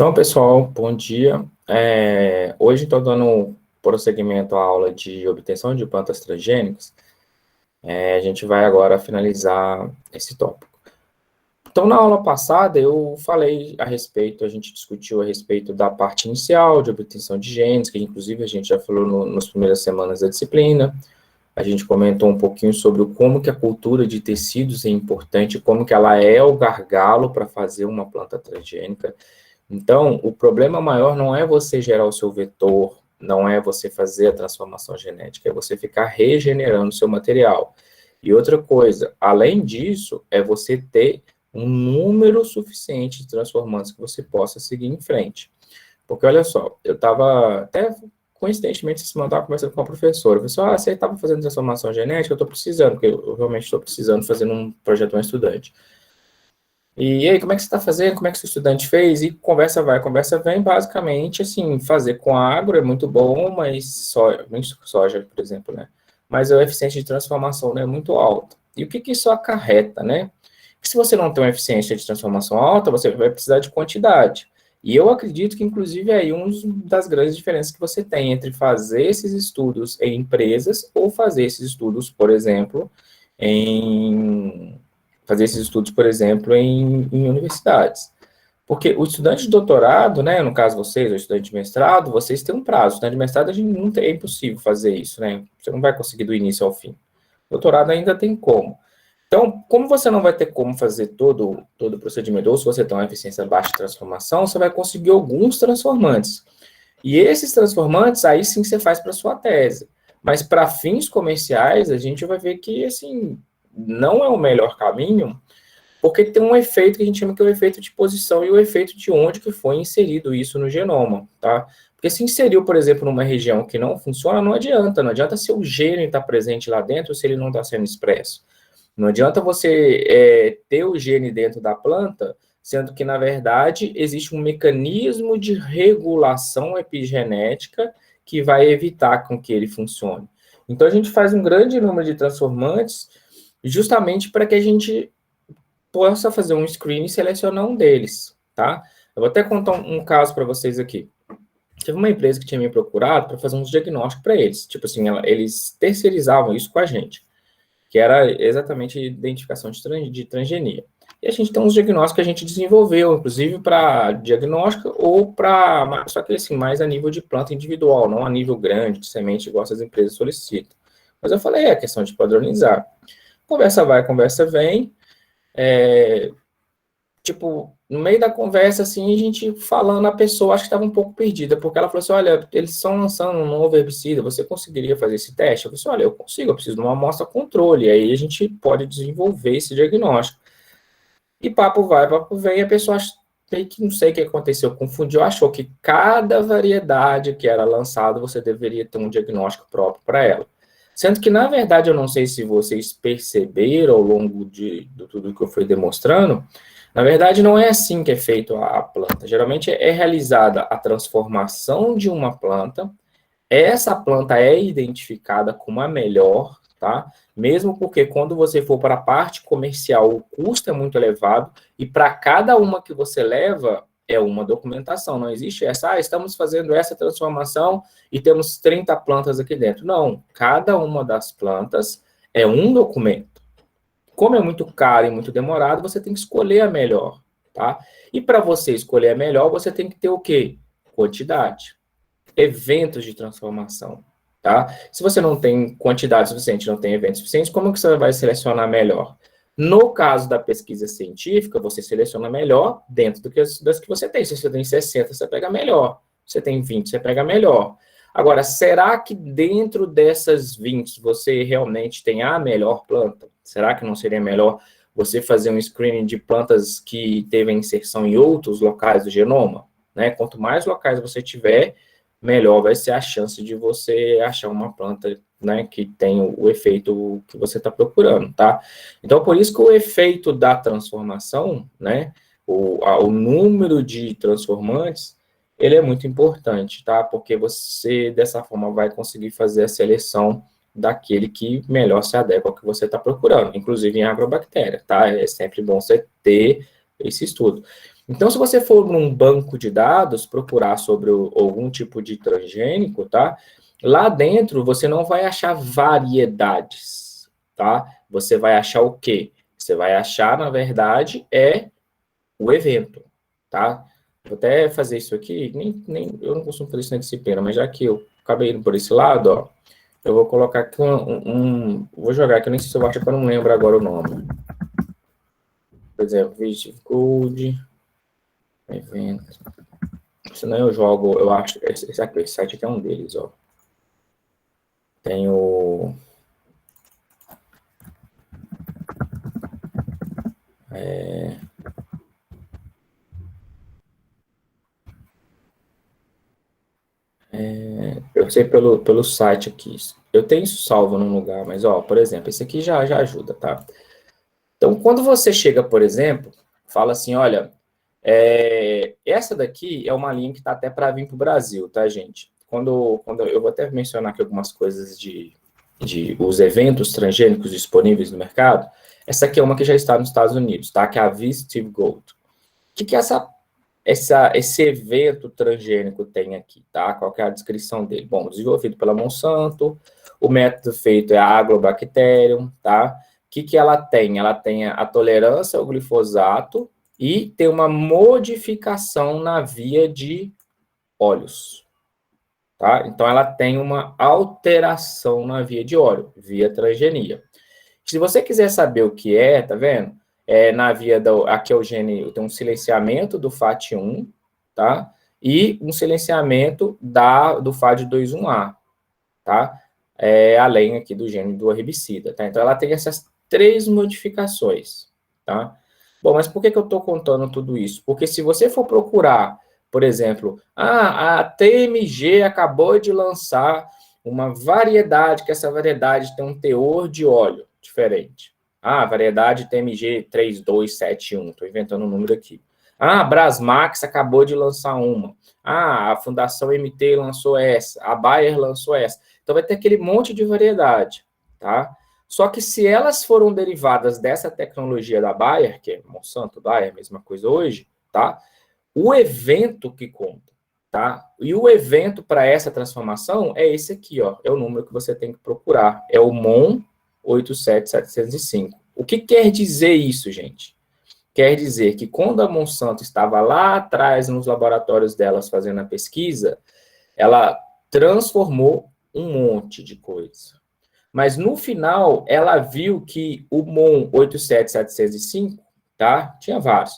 Então, pessoal, bom dia. Hoje estou dando prosseguimento à aula de obtenção de plantas transgênicas. A gente vai agora finalizar esse tópico. Então, na aula passada, eu falei a respeito, a gente discutiu a respeito da parte inicial de obtenção de genes, que inclusive a gente já falou nas primeiras semanas da disciplina. A gente comentou um pouquinho sobre como que a cultura de tecidos é importante, como que ela é o gargalo para fazer uma planta transgênica. Então, o problema maior não é você gerar o seu vetor, não é você fazer a transformação genética, é você ficar regenerando o seu material. E outra coisa, além disso, é você ter um número suficiente de transformantes que você possa seguir em frente. Porque, olha só, eu estava, até coincidentemente, esse semana eu estava conversando com a professora. Eu falei assim, você estava fazendo transformação genética? Eu estou precisando, porque eu realmente estou precisando fazer um projeto de um estudante. E aí, como é que você está fazendo? Como é que seu estudante fez? E conversa vai, conversa vem, basicamente, assim, fazer com agro é muito bom, mas soja, por exemplo, né? Mas a eficiência de transformação não é muito alta. E o que que isso acarreta, né? Que se você não tem uma eficiência de transformação alta, você vai precisar de quantidade. E eu acredito que, inclusive, é aí uma das grandes diferenças que você tem entre fazer esses estudos em empresas ou fazer esses estudos, por exemplo, em universidades. Porque o estudante de doutorado, né, no caso vocês, o estudante de mestrado, vocês têm um prazo. O estudante de mestrado, a gente não tem, é impossível fazer isso, né? Você não vai conseguir do início ao fim. Doutorado ainda tem como. Então, como você não vai ter como fazer todo o procedimento, ou se você tem uma eficiência baixa de transformação, você vai conseguir alguns transformantes. E esses transformantes, aí sim você faz para sua tese. Mas para fins comerciais, a gente vai ver que, assim, não é o melhor caminho, porque tem um efeito que a gente chama que é o efeito de posição e o efeito de onde que foi inserido isso no genoma, tá? Porque se inseriu, por exemplo, numa região que não funciona, não adianta se o gene está presente lá dentro se ele não está sendo expresso. Não adianta você ter o gene dentro da planta, sendo que, na verdade, existe um mecanismo de regulação epigenética que vai evitar com que ele funcione. Então, a gente faz um grande número de transformantes justamente para que a gente possa fazer um screen e selecionar um deles, tá? Eu vou até contar um caso para vocês aqui. Teve uma empresa que tinha me procurado para fazer uns diagnósticos para eles. Tipo assim, eles terceirizavam isso com a gente, que era exatamente identificação de transgenia. E a gente tem uns diagnósticos que a gente desenvolveu, inclusive para diagnóstico ou para, só que assim, mais a nível de planta individual, não a nível grande, de semente, igual essas empresas solicitam. Mas eu falei, é questão de padronizar. Conversa vai, conversa vem. Tipo, no meio da conversa, assim, a gente falando, a pessoa acho que estava um pouco perdida, porque ela falou assim, olha, eles estão lançando um novo herbicida, você conseguiria fazer esse teste? Eu falei assim, olha, eu consigo, eu preciso de uma amostra controle, aí a gente pode desenvolver esse diagnóstico. E papo vai, papo vem, a pessoa meio que não sei o que aconteceu, confundiu, achou que cada variedade que era lançada, você deveria ter um diagnóstico próprio para ela. Sendo que, na verdade, eu não sei se vocês perceberam ao longo de tudo que eu fui demonstrando, na verdade, não é assim que é feito a planta. Geralmente é realizada a transformação de uma planta, essa planta é identificada como a melhor, tá? Mesmo porque quando você for para a parte comercial, o custo é muito elevado e para cada uma que você leva é uma documentação. Não existe essa, estamos fazendo essa transformação e temos 30 plantas aqui dentro. Não, cada uma das plantas é um documento. Como é muito caro e muito demorado, você tem que escolher a melhor, tá? E para você escolher a melhor, você tem que ter o quê? Quantidade. Eventos de transformação, tá? Se você não tem quantidade suficiente, não tem eventos suficientes, como que você vai selecionar melhor? No caso da pesquisa científica, você seleciona melhor dentro das que você tem. Se você tem 60, você pega melhor. Se você tem 20, você pega melhor. Agora, será que dentro dessas 20 você realmente tem a melhor planta? Será que não seria melhor você fazer um screening de plantas que teve inserção em outros locais do genoma? Né? Quanto mais locais você tiver, melhor vai ser a chance de você achar uma planta, né, que tem o efeito que você está procurando, tá? Então, por isso que o efeito da transformação, né, o número de transformantes, ele é muito importante, tá? Porque você, dessa forma, vai conseguir fazer a seleção daquele que melhor se adequa ao que você está procurando, inclusive em agrobactéria, tá? É sempre bom você ter esse estudo. Então, se você for num banco de dados procurar sobre algum tipo de transgênico, tá? Lá dentro você não vai achar variedades, tá? Você vai achar o quê? Você vai achar, na verdade, o evento, tá? Vou até fazer isso aqui, eu não costumo fazer isso na disciplina, mas já que eu acabei indo por esse lado, ó, eu vou colocar aqui vou jogar aqui, eu nem sei se eu acho que eu não lembro agora o nome. Por exemplo, Vision Code, evento. Senão eu jogo, eu acho, esse site aqui é um deles, ó. Tem o... eu sei pelo site aqui. Eu tenho isso salvo num lugar, mas, ó, por exemplo, esse aqui já ajuda, tá? Então, quando você chega, por exemplo, fala assim, olha, essa daqui é uma linha que está até para vir para o Brasil, tá, gente? Quando eu vou até mencionar aqui algumas coisas de os eventos transgênicos disponíveis no mercado, essa aqui é uma que já está nos Estados Unidos, tá? Que é a Vistive Gold. O que esse evento transgênico tem aqui, tá? Qual que é a descrição dele? Bom, desenvolvido pela Monsanto, o método feito é a Agrobacterium, tá? O que ela tem? Ela tem a tolerância ao glifosato e tem uma modificação na via de óleos, tá? Então, ela tem uma alteração na via de óleo, via transgenia. Se você quiser saber o que é, tá vendo? Na via aqui é o gene, tem um silenciamento do FAT1, tá? E um silenciamento do FAD21A, tá? Além aqui do gene do herbicida, tá? Então ela tem essas 3 modificações, tá? Bom, mas por que eu estou contando tudo isso? Porque se você for procurar, por exemplo, a TMG acabou de lançar uma variedade, que essa variedade tem um teor de óleo diferente. Ah, variedade TMG 3271, estou inventando um número aqui. Ah, a Brasmax acabou de lançar uma. Ah, a Fundação MT lançou essa, a Bayer lançou essa. Então vai ter aquele monte de variedade, tá? Só que se elas foram derivadas dessa tecnologia da Bayer, que é Monsanto, Bayer, mesma coisa hoje, tá? O evento que conta, tá? E o evento para essa transformação é esse aqui, ó. É o número que você tem que procurar. É o MON 87705. O que quer dizer isso, gente? Quer dizer que quando a Monsanto estava lá atrás nos laboratórios delas fazendo a pesquisa, ela transformou um monte de coisa. Mas no final, ela viu que o MON 87705, tá? Tinha vários.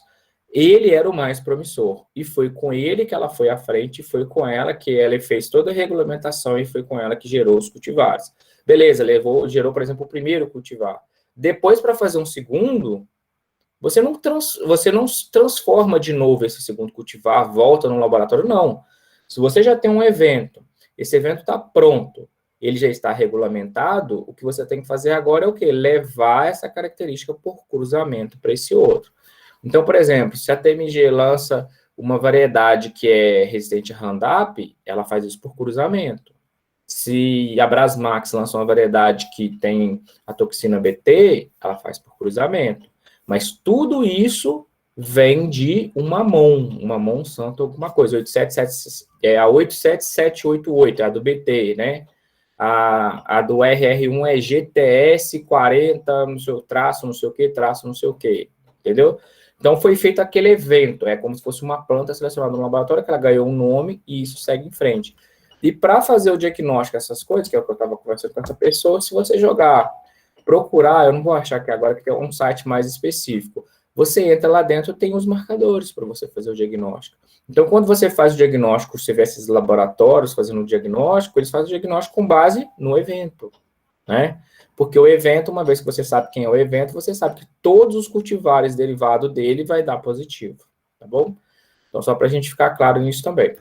Ele era o mais promissor. E foi com ele que ela foi à frente, foi com ela que ela fez toda a regulamentação e foi com ela que gerou os cultivares. Beleza, gerou, por exemplo, o primeiro cultivar. Depois, para fazer um segundo, você não transforma de novo esse segundo cultivar, volta no laboratório, não. Se você já tem um evento, esse evento está pronto, ele já está regulamentado, o que você tem que fazer agora é o quê? Levar essa característica por cruzamento para esse outro. Então, por exemplo, se a TMG lança uma variedade que é resistente a Roundup, ela faz isso por cruzamento. Se a Brasmax lança uma variedade que tem a toxina BT, ela faz por cruzamento. Mas tudo isso vem de uma Monsanto, alguma coisa. 877, a 87788, é a do BT, né? A do RR1 é GTS 40, no seu traço, não sei o que, traço, não sei o que. Entendeu? Então foi feito aquele evento, é como se fosse uma planta selecionada no laboratório, que ela ganhou um nome e isso segue em frente. E para fazer o diagnóstico dessas coisas, que é o que eu estava conversando com essa pessoa, se você procurar, eu não vou achar aqui agora, que é um site mais específico. Você entra lá dentro, tem os marcadores para você fazer o diagnóstico. Então, quando você faz o diagnóstico, você vê esses laboratórios fazendo o diagnóstico, eles fazem o diagnóstico com base no evento, né? Porque o evento, uma vez que você sabe quem é o evento, você sabe que todos os cultivares derivados dele vai dar positivo, tá bom? Então, só para a gente ficar claro nisso também.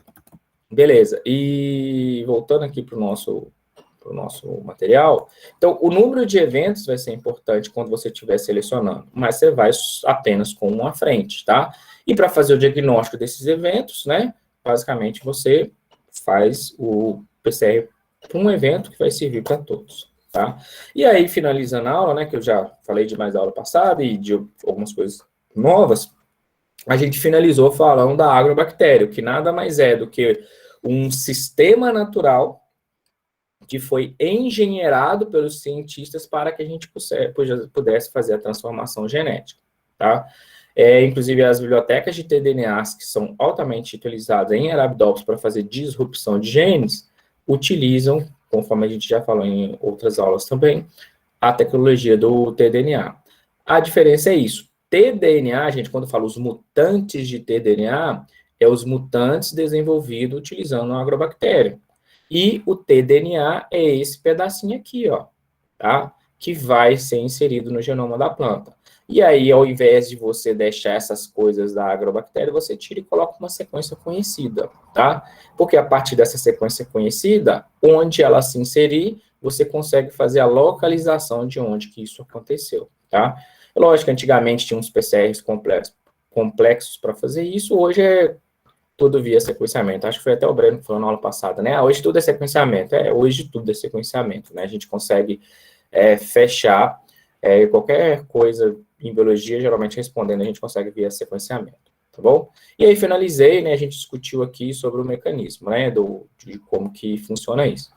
Beleza, e voltando aqui para o nosso material, então, o número de eventos vai ser importante quando você estiver selecionando, mas você vai apenas com um à frente, tá? E para fazer o diagnóstico desses eventos, né, basicamente você faz o PCR para um evento que vai servir para todos, tá? E aí, finalizando a aula, né, que eu já falei de mais da aula passada e de algumas coisas novas, a gente finalizou falando da agrobactéria, que nada mais é do que um sistema natural que foi engenheirado pelos cientistas para que a gente pudesse fazer a transformação genética, tá? Inclusive, as bibliotecas de tDNAs, que são altamente utilizadas em Arabidopsis para fazer disrupção de genes, utilizam, conforme a gente já falou em outras aulas também, a tecnologia do tDNA. A diferença é isso. tDNA, gente, quando fala os mutantes de tDNA, é os mutantes desenvolvidos utilizando a agrobactéria. E o tDNA é esse pedacinho aqui, ó, tá? Que vai ser inserido no genoma da planta. E aí, ao invés de você deixar essas coisas da agrobactéria, você tira e coloca uma sequência conhecida, tá? Porque a partir dessa sequência conhecida, onde ela se inserir, você consegue fazer a localização de onde que isso aconteceu, tá? Lógico que antigamente tinha uns PCRs complexos para fazer isso, hoje é tudo via sequenciamento. Acho que foi até o Breno que falou na aula passada, né? Hoje tudo é sequenciamento. Hoje tudo é sequenciamento, né? A gente consegue fechar qualquer coisa em biologia, geralmente respondendo, a gente consegue via sequenciamento, tá bom? E aí finalizei, né? A gente discutiu aqui sobre o mecanismo, né? De como que funciona isso.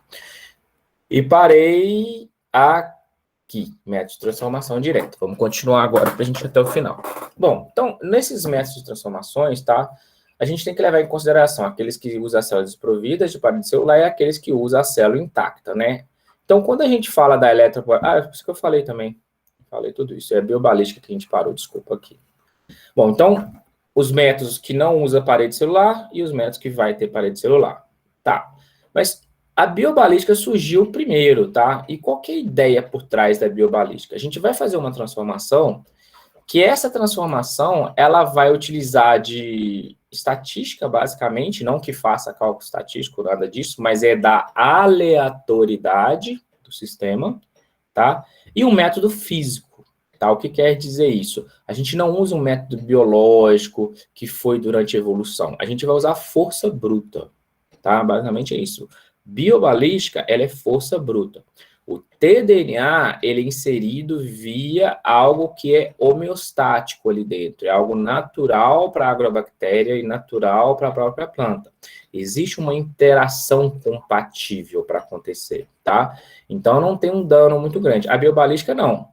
E parei aqui, método de transformação direta. Vamos continuar agora para a gente ir até o final. Bom, então, nesses métodos de transformações, tá? A gente tem que levar em consideração aqueles que usam as células desprovidas de parede celular e aqueles que usam a célula intacta, né? Então, quando a gente fala da por isso que eu falei também. Falei tudo isso. É biobalística que a gente parou, desculpa aqui. Bom, então, os métodos que não usam parede celular e os métodos que vai ter parede celular. Tá. Mas a biobalística surgiu primeiro, tá? E qual que é a ideia por trás da biobalística? A gente vai fazer uma transformação que essa transformação, ela vai utilizar de estatística, basicamente, não que faça cálculo estatístico, nada disso, mas é da aleatoriedade do sistema, tá? E um método físico, tá? O que quer dizer isso? A gente não usa um método biológico que foi durante a evolução, a gente vai usar força bruta, tá? Basicamente é isso. Biobalística, ela é força bruta. O tDNA, ele é inserido via algo que é homeostático ali dentro, é algo natural para a agrobactéria e natural para a própria planta. Existe uma interação compatível para acontecer, tá? Então, não tem um dano muito grande. A biobalística, não,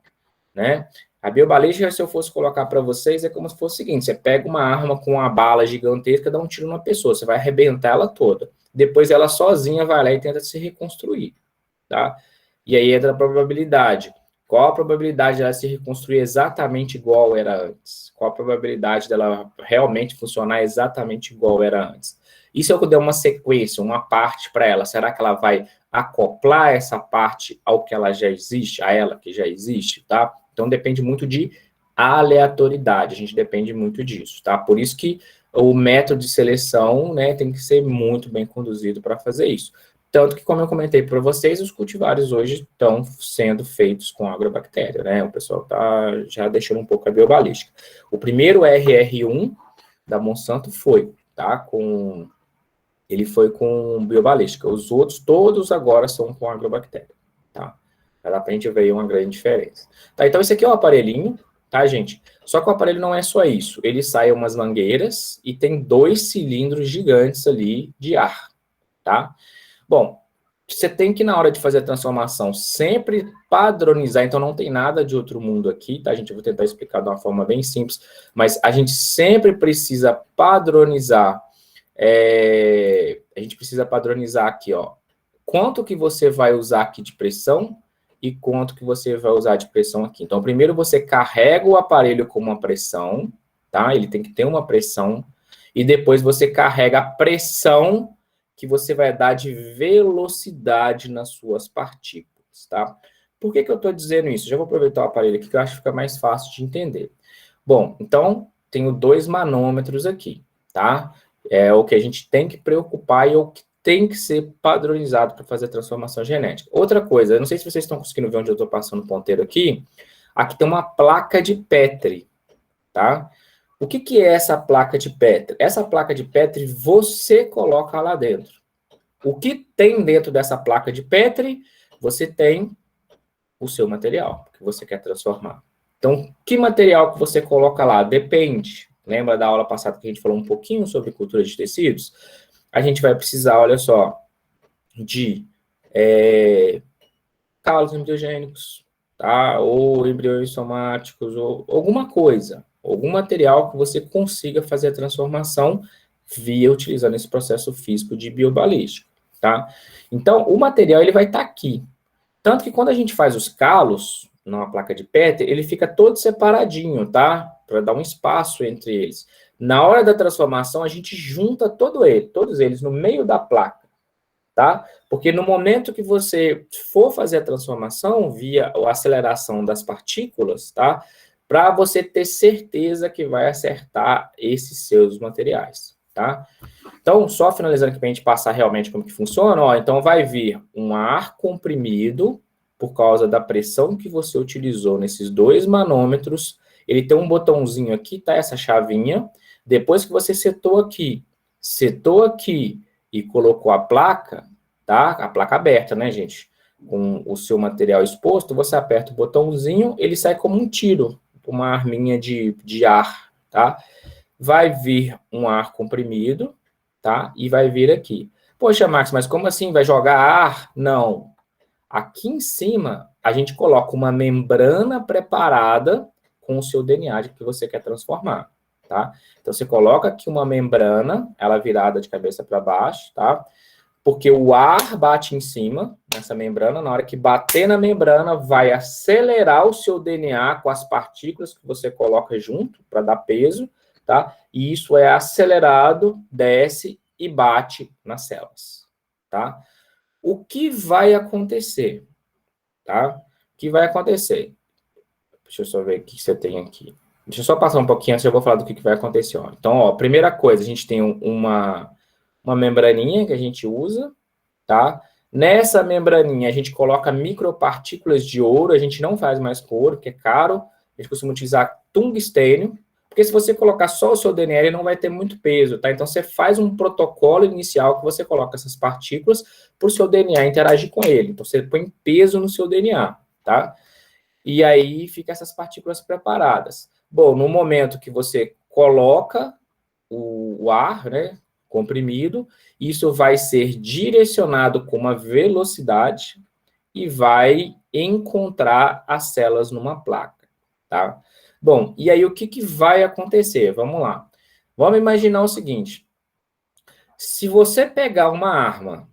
né? A biobalística, se eu fosse colocar para vocês, é como se fosse o seguinte, você pega uma arma com uma bala gigantesca, dá um tiro numa pessoa, você vai arrebentar ela toda. Depois, ela sozinha vai lá e tenta se reconstruir, tá? E aí entra a probabilidade. Qual a probabilidade dela se reconstruir exatamente igual era antes? Qual a probabilidade dela realmente funcionar exatamente igual era antes? E se eu der uma sequência, uma parte para ela, será que ela vai acoplar essa parte ao que ela já existe, a ela que já existe, tá? Então depende muito de aleatoriedade, a gente depende muito disso, tá? Por isso que o método de seleção, né, tem que ser muito bem conduzido para fazer isso. Tanto que, como eu comentei para vocês, os cultivares hoje estão sendo feitos com agrobactéria, né? O pessoal está já deixando um pouco a biobalística. O primeiro RR1 da Monsanto foi, tá? Ele foi com biobalística. Os outros, todos agora são com agrobactéria, tá? Dá pra gente ver uma grande diferença. Tá, então esse aqui é o aparelhinho, tá, gente? Só que o aparelho não é só isso. Ele sai umas mangueiras e tem 2 cilindros gigantes ali de ar, tá? Bom, você tem que, na hora de fazer a transformação, sempre padronizar, então não tem nada de outro mundo aqui, tá, gente? Eu vou tentar explicar de uma forma bem simples, mas a gente sempre precisa padronizar, a gente precisa padronizar aqui, ó, quanto que você vai usar aqui de pressão e quanto que você vai usar de pressão aqui. Então, primeiro você carrega o aparelho com uma pressão, tá? Ele tem que ter uma pressão, e depois você carrega a pressão que você vai dar de velocidade nas suas partículas, tá? Por que eu estou dizendo isso? Já vou aproveitar o aparelho aqui, que eu acho que fica mais fácil de entender. Bom, então, tenho 2 manômetros aqui, tá? É o que a gente tem que preocupar e é o que tem que ser padronizado para fazer a transformação genética. Outra coisa, eu não sei se vocês estão conseguindo ver onde eu estou passando o ponteiro aqui, aqui tem uma placa de Petri, tá? O que é essa placa de Petri? Essa placa de Petri você coloca lá dentro. O que tem dentro dessa placa de Petri? Você tem o seu material que você quer transformar. Então, que material que você coloca lá? Depende, Lembra da aula passada que a gente falou um pouquinho sobre cultura de tecidos? A gente vai precisar, olha só, de calos embriogênicos, tá? Ou embriões somáticos, ou alguma coisa, algum material que você consiga fazer a transformação via utilizando esse processo físico de biobalística, tá? Então, o material ele vai estar aqui. Tanto que quando a gente faz os calos numa placa de Petri, ele fica todo separadinho, tá? Para dar um espaço entre eles. Na hora da transformação, a gente junta todos eles no meio da placa, tá? Porque no momento que você for fazer a transformação via a aceleração das partículas, tá? Para você ter certeza que vai acertar esses seus materiais, tá? Então, só finalizando aqui para a gente passar realmente como que funciona, ó, então vai vir um ar comprimido por causa da pressão que você utilizou nesses 2 manômetros. Ele tem um botãozinho aqui, tá? Essa chavinha. Depois que você setou aqui e colocou a placa, tá? A placa aberta, né, gente? Com o seu material exposto, você aperta o botãozinho, ele sai como um tiro, uma arminha de ar, tá? Vai vir um ar comprimido, tá? E vai vir aqui. Poxa, Max, mas como assim? Vai jogar ar? Não. Aqui em cima, a gente coloca uma membrana preparada com o seu DNA que você quer transformar, tá? Então, você coloca aqui uma membrana, ela virada de cabeça para baixo, tá? Porque o ar bate em cima, nessa membrana, na hora que bater na membrana, vai acelerar o seu DNA com as partículas que você coloca junto, para dar peso, tá? E isso é acelerado, desce e bate nas células, tá? O que vai acontecer, tá? O que vai acontecer? Deixa eu só ver o que você tem aqui. Deixa eu só passar um pouquinho antes, eu vou falar do que vai acontecer. Ó. Então, ó, primeira coisa, a gente tem uma membraninha que a gente usa, tá? Nessa membraninha, a gente coloca micropartículas de ouro, a gente não faz mais com ouro, porque é caro, a gente costuma utilizar tungstênio, porque se você colocar só o seu DNA, ele não vai ter muito peso, tá? Então, você faz um protocolo inicial que você coloca essas partículas para o seu DNA interagir com ele. Então, você põe peso no seu DNA, tá? E aí, fica essas partículas preparadas. Bom, no momento que você coloca o ar, né, comprimido, isso vai ser direcionado com uma velocidade e vai encontrar as células numa placa, tá? Bom, e aí o que vai acontecer? Vamos lá. Vamos imaginar o seguinte: se você pegar uma arma,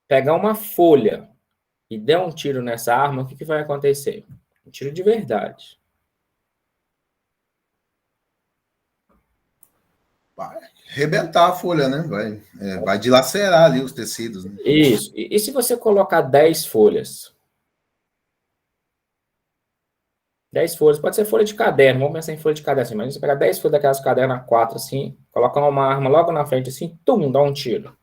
pegar uma folha e der um tiro nessa arma, o que vai acontecer? Um tiro de verdade. Vai arrebentar a folha, né? Vai dilacerar ali os tecidos. Né? Isso. E se você colocar 10 folhas? 10 folhas, pode ser folha de caderno, vamos pensar em folha de caderno assim, mas você pegar 10 folhas daquelas cadernas A4 assim, colocar uma arma logo na frente assim, tum, dá um tiro.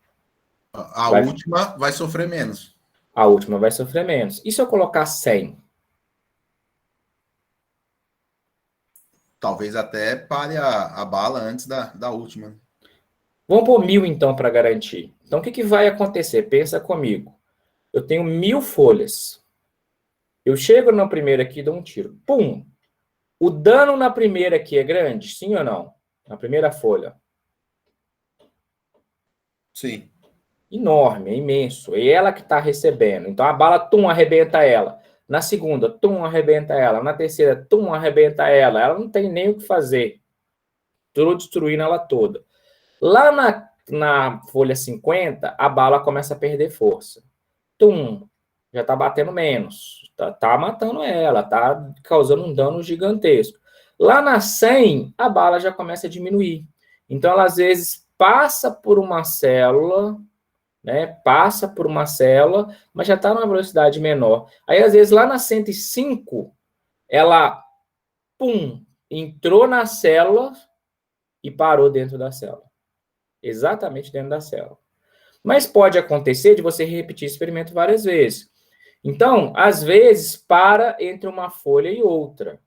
A última vai sofrer menos. A última vai sofrer menos. E se eu colocar 100? Talvez até pare a bala antes da última. Vamos pôr 1000 então para garantir. Então o que vai acontecer? Pensa comigo. Eu tenho 1000 folhas. Eu chego na primeira aqui e dou um tiro. Pum! O dano na primeira aqui é grande? Sim ou não? Na primeira folha. Sim. Enorme, é imenso. É ela que está recebendo. Então a bala, tum, arrebenta ela. Na segunda, tum, arrebenta ela. Na terceira, tum, arrebenta ela. Ela não tem nem o que fazer. Estou destruindo ela toda. Lá na folha 50, a bala começa a perder força. Tum, já está batendo menos. Tá matando ela, tá causando um dano gigantesco. Lá na 100, a bala já começa a diminuir. Então, ela às vezes passa por uma célula, né? Passa por uma célula, mas já está numa velocidade menor. Aí, às vezes, lá na 105, ela, pum, entrou na célula e parou dentro da célula. Exatamente dentro da célula. Mas pode acontecer de você repetir o experimento várias vezes. Então, às vezes, para entre uma folha e outra.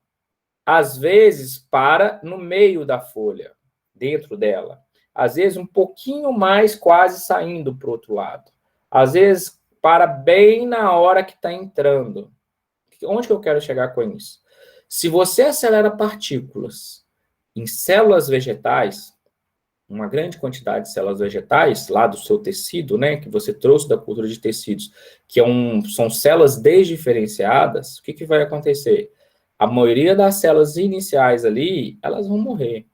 Às vezes, para no meio da folha, dentro dela. Às vezes, um pouquinho mais, quase saindo para o outro lado. Às vezes, para bem na hora que está entrando. Onde que eu quero chegar com isso? Se você acelera partículas em células vegetais, uma grande quantidade de células vegetais, lá do seu tecido, né, que você trouxe da cultura de tecidos, que são células desdiferenciadas, o que vai acontecer? A maioria das células iniciais ali, elas vão morrer.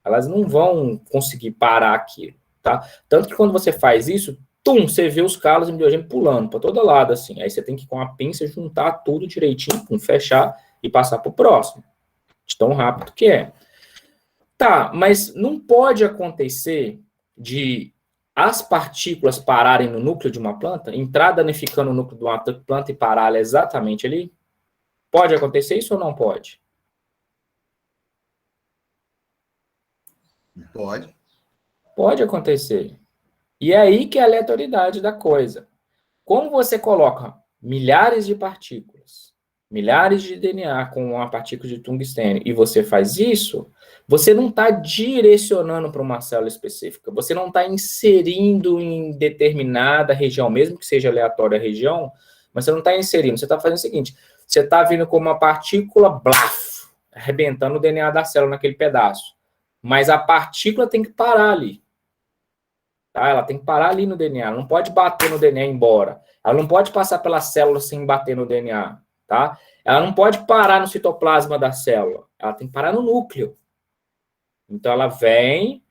Elas não vão conseguir parar aquilo, tá? Tanto que quando você faz isso, você vê os calos embriogênicos pulando para todo lado, assim. Aí você tem que, com a pinça, juntar tudo direitinho, fechar e passar para o próximo. De tão rápido que é. Tá, mas não pode acontecer de as partículas pararem no núcleo de uma planta, entrar danificando o núcleo de uma planta e parar ela exatamente ali? Pode acontecer isso ou não pode? Pode. Pode acontecer. E é aí que é a aleatoriedade da coisa. Como você coloca milhares de partículas, milhares de DNA com uma partícula de tungstênio, e você faz isso, você não está direcionando para uma célula específica, você não está inserindo em determinada região, mesmo que seja aleatória a região, mas você não está inserindo, você está fazendo o seguinte, você está vindo com uma partícula, blaf, arrebentando o DNA da célula naquele pedaço, mas a partícula tem que parar ali. Tá? Ela tem que parar ali no DNA, ela não pode bater no DNA e ir embora. Ela não pode passar pela célula sem bater no DNA. Tá? Ela não pode parar no citoplasma da célula. Ela tem que parar no núcleo. Então ela vem,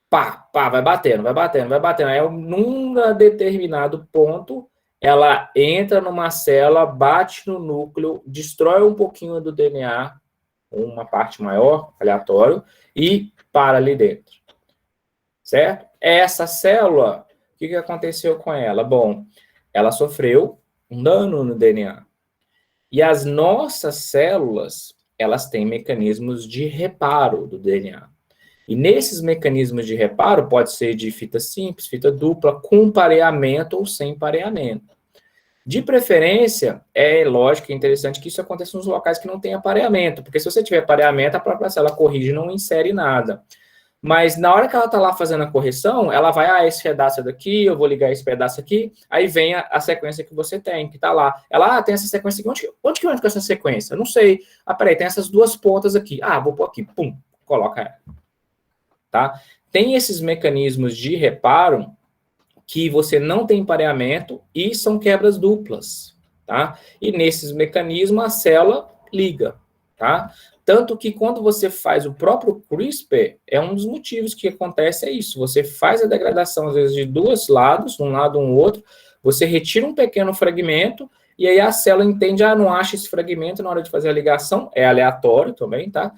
pá, vai batendo, vai batendo, vai batendo. Aí, num determinado ponto, ela entra numa célula, bate no núcleo, destrói um pouquinho do DNA, uma parte maior, aleatório, e para ali dentro. Certo? Essa célula, o que aconteceu com ela? Bom, ela sofreu um dano no DNA. E as nossas células, elas têm mecanismos de reparo do DNA. E nesses mecanismos de reparo, pode ser de fita simples, fita dupla, com pareamento ou sem pareamento. De preferência, é lógico e interessante que isso aconteça nos locais que não tem pareamento, porque se você tiver pareamento, a própria célula corrige e não insere nada. Mas na hora que ela está lá fazendo a correção, ela vai, esse pedaço daqui, eu vou ligar esse pedaço aqui, aí vem a sequência que você tem, que está lá. Ela, tem essa sequência aqui, onde que entra essa sequência? Eu não sei. Peraí, tem essas duas pontas aqui. Vou pôr aqui, pum, coloca ela. Tá? Tem esses mecanismos de reparo que você não tem pareamento e são quebras duplas, tá? E nesses mecanismos a célula liga, tá? Tanto que quando você faz o próprio CRISPR, é um dos motivos que acontece é isso. Você faz a degradação, às vezes, de dois lados, um lado ou um outro, você retira um pequeno fragmento, e aí a célula entende, não acha esse fragmento na hora de fazer a ligação, é aleatório também, tá?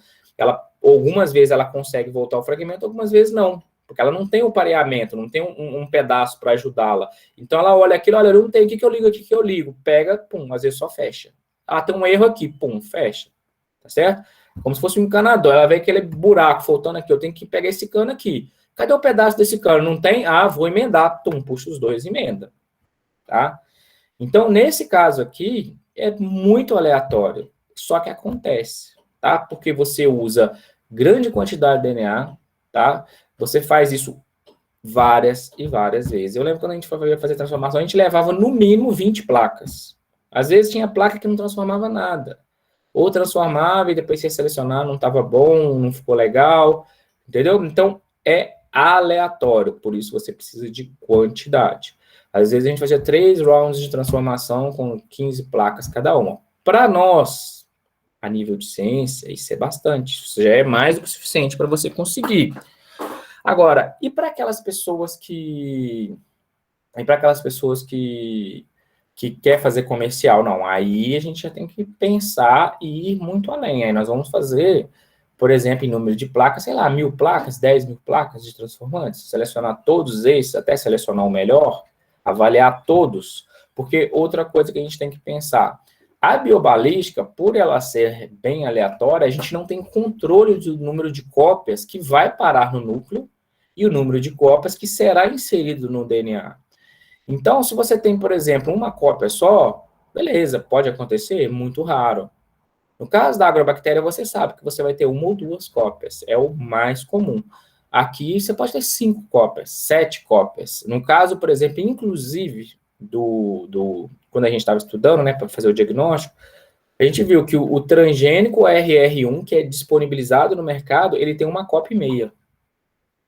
Algumas vezes ela consegue voltar ao fragmento, algumas vezes não, porque ela não tem o pareamento, não tem um pedaço para ajudá-la. Então ela olha aquilo, olha, não tem, o que eu ligo aqui que eu ligo? Pega, pum, às vezes só fecha. Tem um erro aqui, pum, fecha. Tá certo? Como se fosse um encanador. Ela vê aquele buraco faltando aqui, eu tenho que pegar esse cano aqui. Cadê o pedaço desse cano? Não tem? Vou emendar. Puxa os dois, emenda. Tá? Então, nesse caso aqui, é muito aleatório. Só que acontece, tá? Porque você usa grande quantidade de DNA, tá? Você faz isso várias e várias vezes. Eu lembro quando a gente foi fazer transformação, a gente levava no mínimo 20 placas. Às vezes tinha placa que não transformava nada. Ou transformava e depois se selecionar não estava bom, não ficou legal, entendeu? Então, é aleatório, por isso você precisa de quantidade. Às vezes a gente fazia 3 rounds de transformação com 15 placas cada uma. Para nós, a nível de ciência, isso é bastante, isso já é mais do que o suficiente para você conseguir. Agora, e para aquelas pessoas que quer fazer comercial? Não, aí a gente já tem que pensar e ir muito além. Aí nós vamos fazer, por exemplo, em número de placas, sei lá, 1.000 placas, 10.000 placas de transformantes, selecionar todos esses, até selecionar o melhor, avaliar todos, porque outra coisa que a gente tem que pensar, a biobalística, por ela ser bem aleatória, a gente não tem controle do número de cópias que vai parar no núcleo e o número de cópias que será inserido no DNA. Então, se você tem, por exemplo, uma cópia só, beleza, pode acontecer, muito raro. No caso da agrobactéria, você sabe que você vai ter uma ou duas cópias, é o mais comum. Aqui, você pode ter 5 cópias, 7 cópias. No caso, por exemplo, inclusive, quando a gente estava estudando, né, para fazer o diagnóstico, A gente viu que o transgênico RR1, que é disponibilizado no mercado, ele tem uma cópia e meia.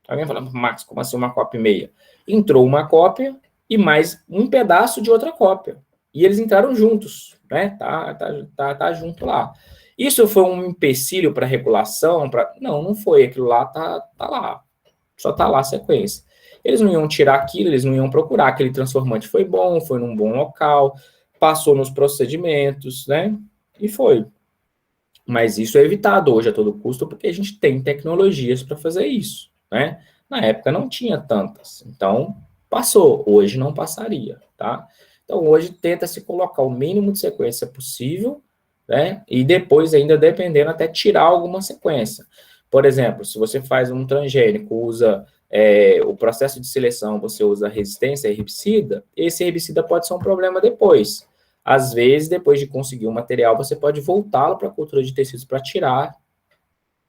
Alguém fala, Max, como assim uma cópia e meia? Entrou uma cópia e mais um pedaço de outra cópia. E eles entraram juntos, né? Tá junto lá. Isso foi um empecilho para regulação? Não, não foi. Aquilo lá tá lá. Só tá lá a sequência. Eles não iam tirar aquilo, eles não iam procurar. Aquele transformante foi bom, foi num bom local, passou nos procedimentos, né? E foi. Mas isso é evitado hoje a todo custo, porque a gente tem tecnologias para fazer isso, né? Na época não tinha tantas, então passou, hoje não passaria, tá? Então hoje tenta se colocar o mínimo de sequência possível, né? E depois ainda dependendo até tirar alguma sequência. Por exemplo, se você faz um transgênico, usa o processo de seleção, você usa resistência herbicida, esse herbicida pode ser um problema depois. Às vezes, depois de conseguir o material, você pode voltá-lo para a cultura de tecidos para tirar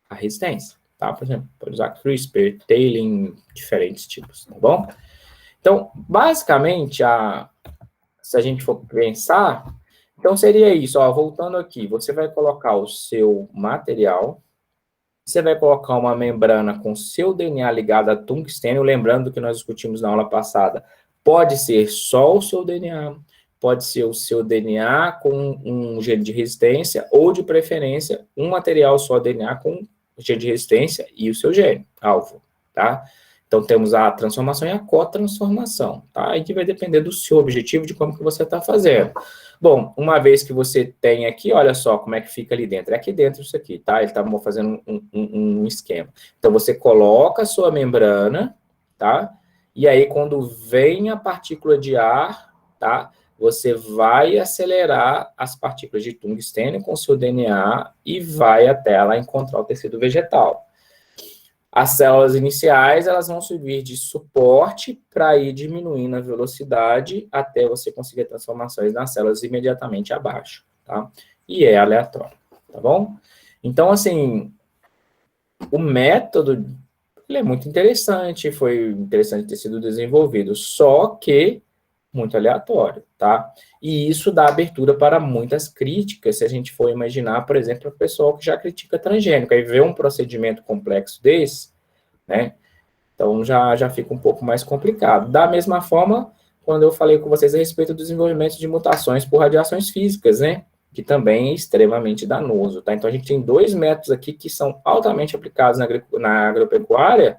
a resistência, tá? Por exemplo, pode usar CRISPR, tailing, diferentes tipos, tá bom? Então, basicamente, se a gente for pensar, então seria isso, ó, voltando aqui, você vai colocar o seu material, você vai colocar uma membrana com seu DNA ligado a tungstênio, lembrando que nós discutimos na aula passada, pode ser só o seu DNA, pode ser o seu DNA com um gene de resistência, ou de preferência, um material só DNA com gene de resistência e o seu gene, alvo, tá? Então, temos a transformação e a cotransformação, tá? Aí que vai depender do seu objetivo, de como que você está fazendo. Bom, uma vez que você tem aqui, olha só como é que fica ali dentro. É aqui dentro isso aqui, tá? Ele está fazendo um esquema. Então, você coloca a sua membrana, tá? E aí, quando vem a partícula de ar, tá? Você vai acelerar as partículas de tungstênio com seu DNA e vai até lá encontrar o tecido vegetal. As células iniciais, elas vão servir de suporte para ir diminuindo a velocidade até você conseguir transformações nas células imediatamente abaixo, tá? E é aleatório, tá bom? Então, assim, o método, ele é muito interessante, foi interessante ter sido desenvolvido, só que muito aleatório, tá? E isso dá abertura para muitas críticas, se a gente for imaginar, por exemplo, o pessoal que já critica transgênico, aí vê um procedimento complexo desse, né? Então já fica um pouco mais complicado. Da mesma forma, quando eu falei com vocês a respeito do desenvolvimento de mutações por radiações físicas, né? Que também é extremamente danoso, tá? Então a gente tem dois métodos aqui que são altamente aplicados na agropecuária,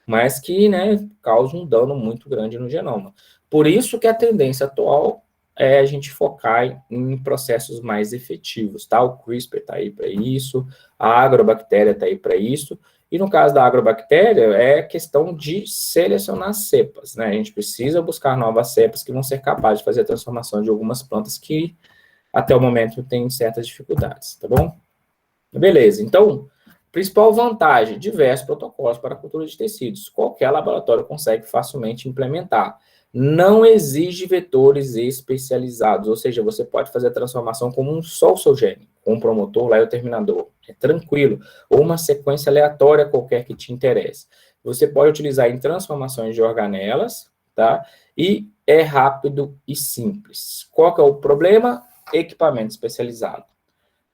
mas que, né, causam um dano muito grande no genoma. Por isso que a tendência atual é a gente focar em processos mais efetivos, tá? O CRISPR está aí para isso, a agrobactéria está aí para isso, e no caso da agrobactéria, é questão de selecionar cepas, né? A gente precisa buscar novas cepas que vão ser capazes de fazer a transformação de algumas plantas que, até o momento, têm certas dificuldades, tá bom? Beleza, então, principal vantagem, diversos protocolos para a cultura de tecidos. Qualquer laboratório consegue facilmente implementar. Não exige vetores especializados, ou seja, você pode fazer a transformação como um só o seu gene, com um promotor lá e o terminador. É tranquilo. Ou uma sequência aleatória qualquer que te interesse. Você pode utilizar em transformações de organelas, tá? E é rápido e simples. Qual que é o problema? Equipamento especializado.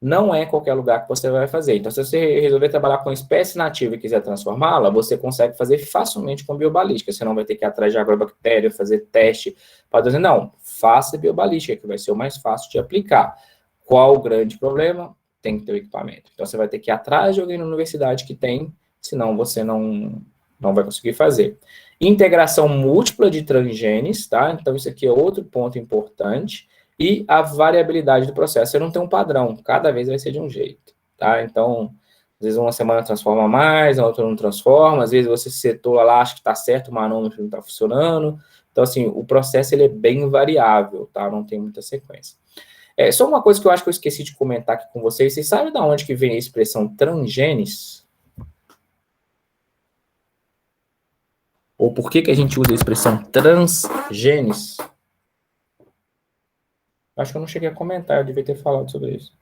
Não é qualquer lugar que você vai fazer. Então, se você resolver trabalhar com espécie nativa e quiser transformá-la, você consegue fazer facilmente com biobalística. Você não vai ter que ir atrás de agrobactéria, fazer teste para dizer, não, faça biobalística, que vai ser o mais fácil de aplicar. Qual o grande problema? Tem que ter o equipamento. Então, você vai ter que ir atrás de alguém na universidade que tem, senão você não vai conseguir fazer. Integração múltipla de transgenes, tá? Então, isso aqui é outro ponto importante. E a variabilidade do processo. Você não tem um padrão, cada vez vai ser de um jeito, tá? Então, às vezes uma semana transforma mais, a outra não transforma, às vezes você setou lá, acha que está certo, o manômetro não está funcionando. Então, assim, o processo ele é bem variável, tá? Não tem muita sequência. Só uma coisa que eu acho que eu esqueci de comentar aqui com vocês. Vocês sabem de onde que vem a expressão transgenes? Ou por que a gente usa a expressão transgenes? Acho que eu não cheguei a comentar, eu devia ter falado sobre isso.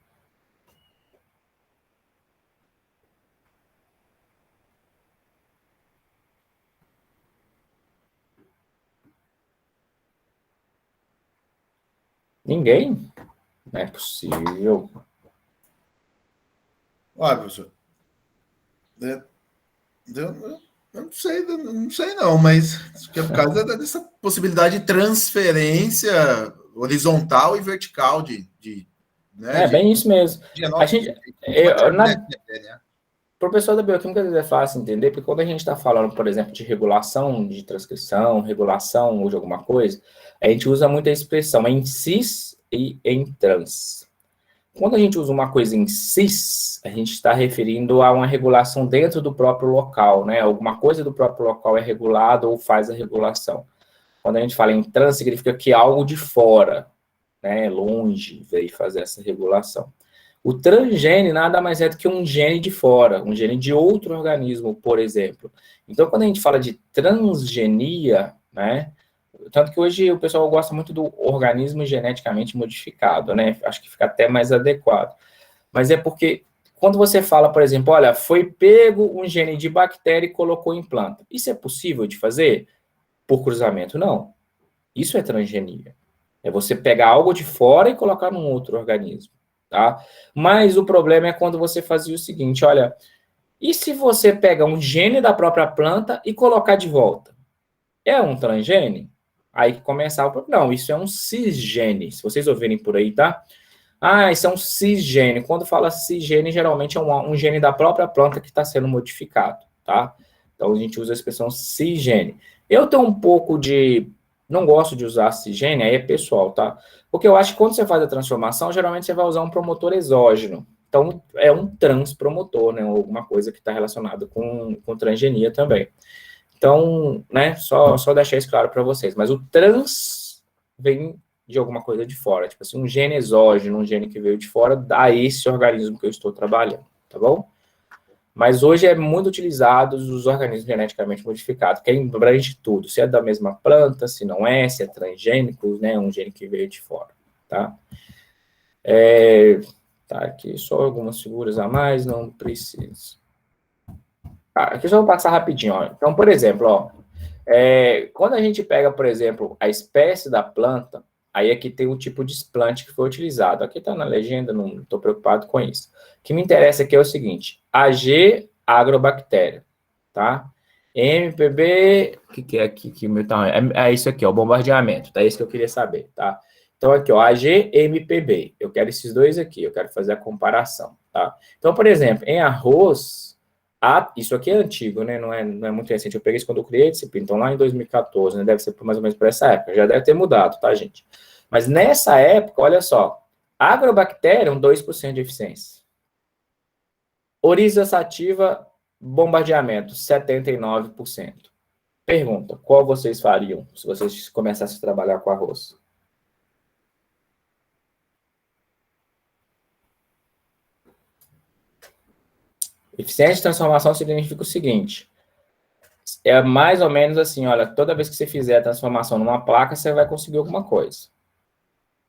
Ninguém? Não é possível. Olha, professor, é, eu não sei não, mas acho que é por causa dessa possibilidade de transferência horizontal e vertical né, É bem isso mesmo. A genoma, gente, de material, na, né? para o pessoal da bioquímica, às vezes é fácil entender, porque quando a gente está falando, por exemplo, de regulação de transcrição, regulação ou de alguma coisa, a gente usa muito a expressão em cis e em trans. Quando a gente usa uma coisa em cis, a gente está referindo a uma regulação dentro do próprio local, né? Alguma coisa do próprio local é regulada ou faz a regulação. Quando a gente fala em trans, significa que algo de fora, né, longe, veio fazer essa regulação. O transgene nada mais é do que um gene de fora, um gene de outro organismo, por exemplo. Então, quando a gente fala de transgenia, né, tanto que hoje o pessoal gosta muito do organismo geneticamente modificado, né, acho que fica até mais adequado. Mas é porque quando você fala, por exemplo, olha, foi pego um gene de bactéria e colocou em planta. Isso é possível de fazer por cruzamento? Não. Isso é transgenia. É você pegar algo de fora e colocar num outro organismo, tá? Mas o problema é quando você fazia o seguinte, olha, e se você pega um gene da própria planta e colocar de volta? É um transgene? Aí que começava, não, isso é um cisgene, se vocês ouvirem por aí, tá? Ah, isso é um cisgene. Quando fala cisgene, geralmente é um gene da própria planta que está sendo modificado, tá? Então a gente usa a expressão cisgene. Eu tenho um pouco de. Não gosto de usar cisgene, aí é pessoal, tá? Porque eu acho que quando você faz a transformação, geralmente você vai usar um promotor exógeno. Então é um transpromotor, né? Alguma coisa que está relacionada com transgenia também. Então, né, só deixar isso claro para vocês. Mas o trans vem de alguma coisa de fora, tipo assim, um gene exógeno, um gene que veio de fora, dá esse organismo que eu estou trabalhando, tá bom? Mas hoje é muito utilizado os organismos geneticamente modificados, que abrange tudo, se é da mesma planta, se não é, se é transgênico, né, um gene que veio de fora, tá? Tá aqui só algumas figuras a mais, não preciso. Aqui eu só vou passar rapidinho, ó. Então, por exemplo, ó, quando a gente pega, por exemplo, a espécie da planta, aí aqui tem o tipo de explante que foi utilizado. Aqui está na legenda, não estou preocupado com isso. O que me interessa aqui é o seguinte: AG agrobactéria, tá? MPB, o que é aqui? Que meu tamanho? É isso aqui, ó, bombardeamento, tá? É isso que eu queria saber, tá? Então, aqui, ó, AG, MPB. Eu quero esses dois aqui, eu quero fazer a comparação, tá? Então, por exemplo, em arroz. Isso aqui é antigo, né? Não é muito recente. Eu peguei isso quando eu criei a disciplina, então lá em 2014, né? Deve ser mais ou menos por essa época. Já deve ter mudado, tá, gente? Mas nessa época, olha só, agrobacterium, 2% de eficiência. Oryza sativa, bombardeamento, 79%. Pergunta, qual vocês fariam se vocês começassem a trabalhar com arroz? Eficiência de transformação significa o seguinte: é mais ou menos assim, olha, toda vez que você fizer a transformação numa placa, você vai conseguir alguma coisa.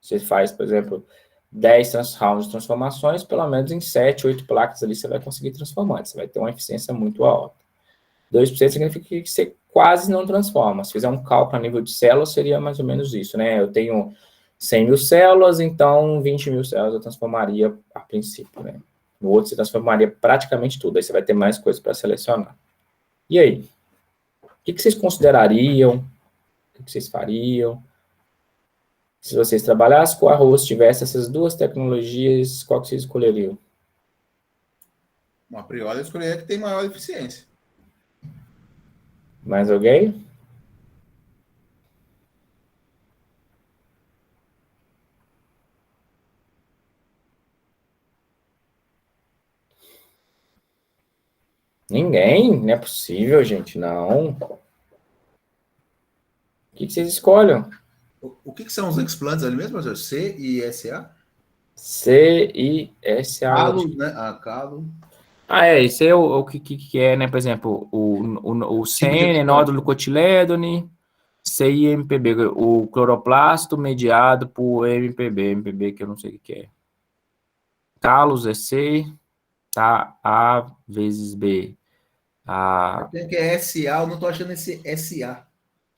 Você faz, por exemplo, 10 rounds de transformações, pelo menos em 7, 8 placas ali você vai conseguir transformar. Você vai ter uma eficiência muito alta. 2% significa que você quase não transforma. Se fizer um cálculo a nível de células, seria mais ou menos isso, né? Eu tenho 100 mil células, então 20 mil células eu transformaria a princípio, né? No outro, você transformaria praticamente tudo. Aí você vai ter mais coisas para selecionar. E aí? O que vocês considerariam? O que vocês fariam? Se vocês trabalhassem com arroz, tivesse essas duas tecnologias, qual que vocês escolheriam? A priori, eu escolheria que tem maior eficiência. Mais alguém? Ninguém? Não é possível, gente, não. O que vocês escolhem? O que são os explantes ali mesmo, professor? C e SA? CISA. Calo, né? Calo. Esse é o que é, né? Por exemplo, o Tipo de CN, explante. nódulo cotilédone, CIMPB, o cloroplasto mediado por MPB, que eu não sei o que é. Talos é C, tá? A vezes B. Tem que é SA, eu não estou achando esse SA.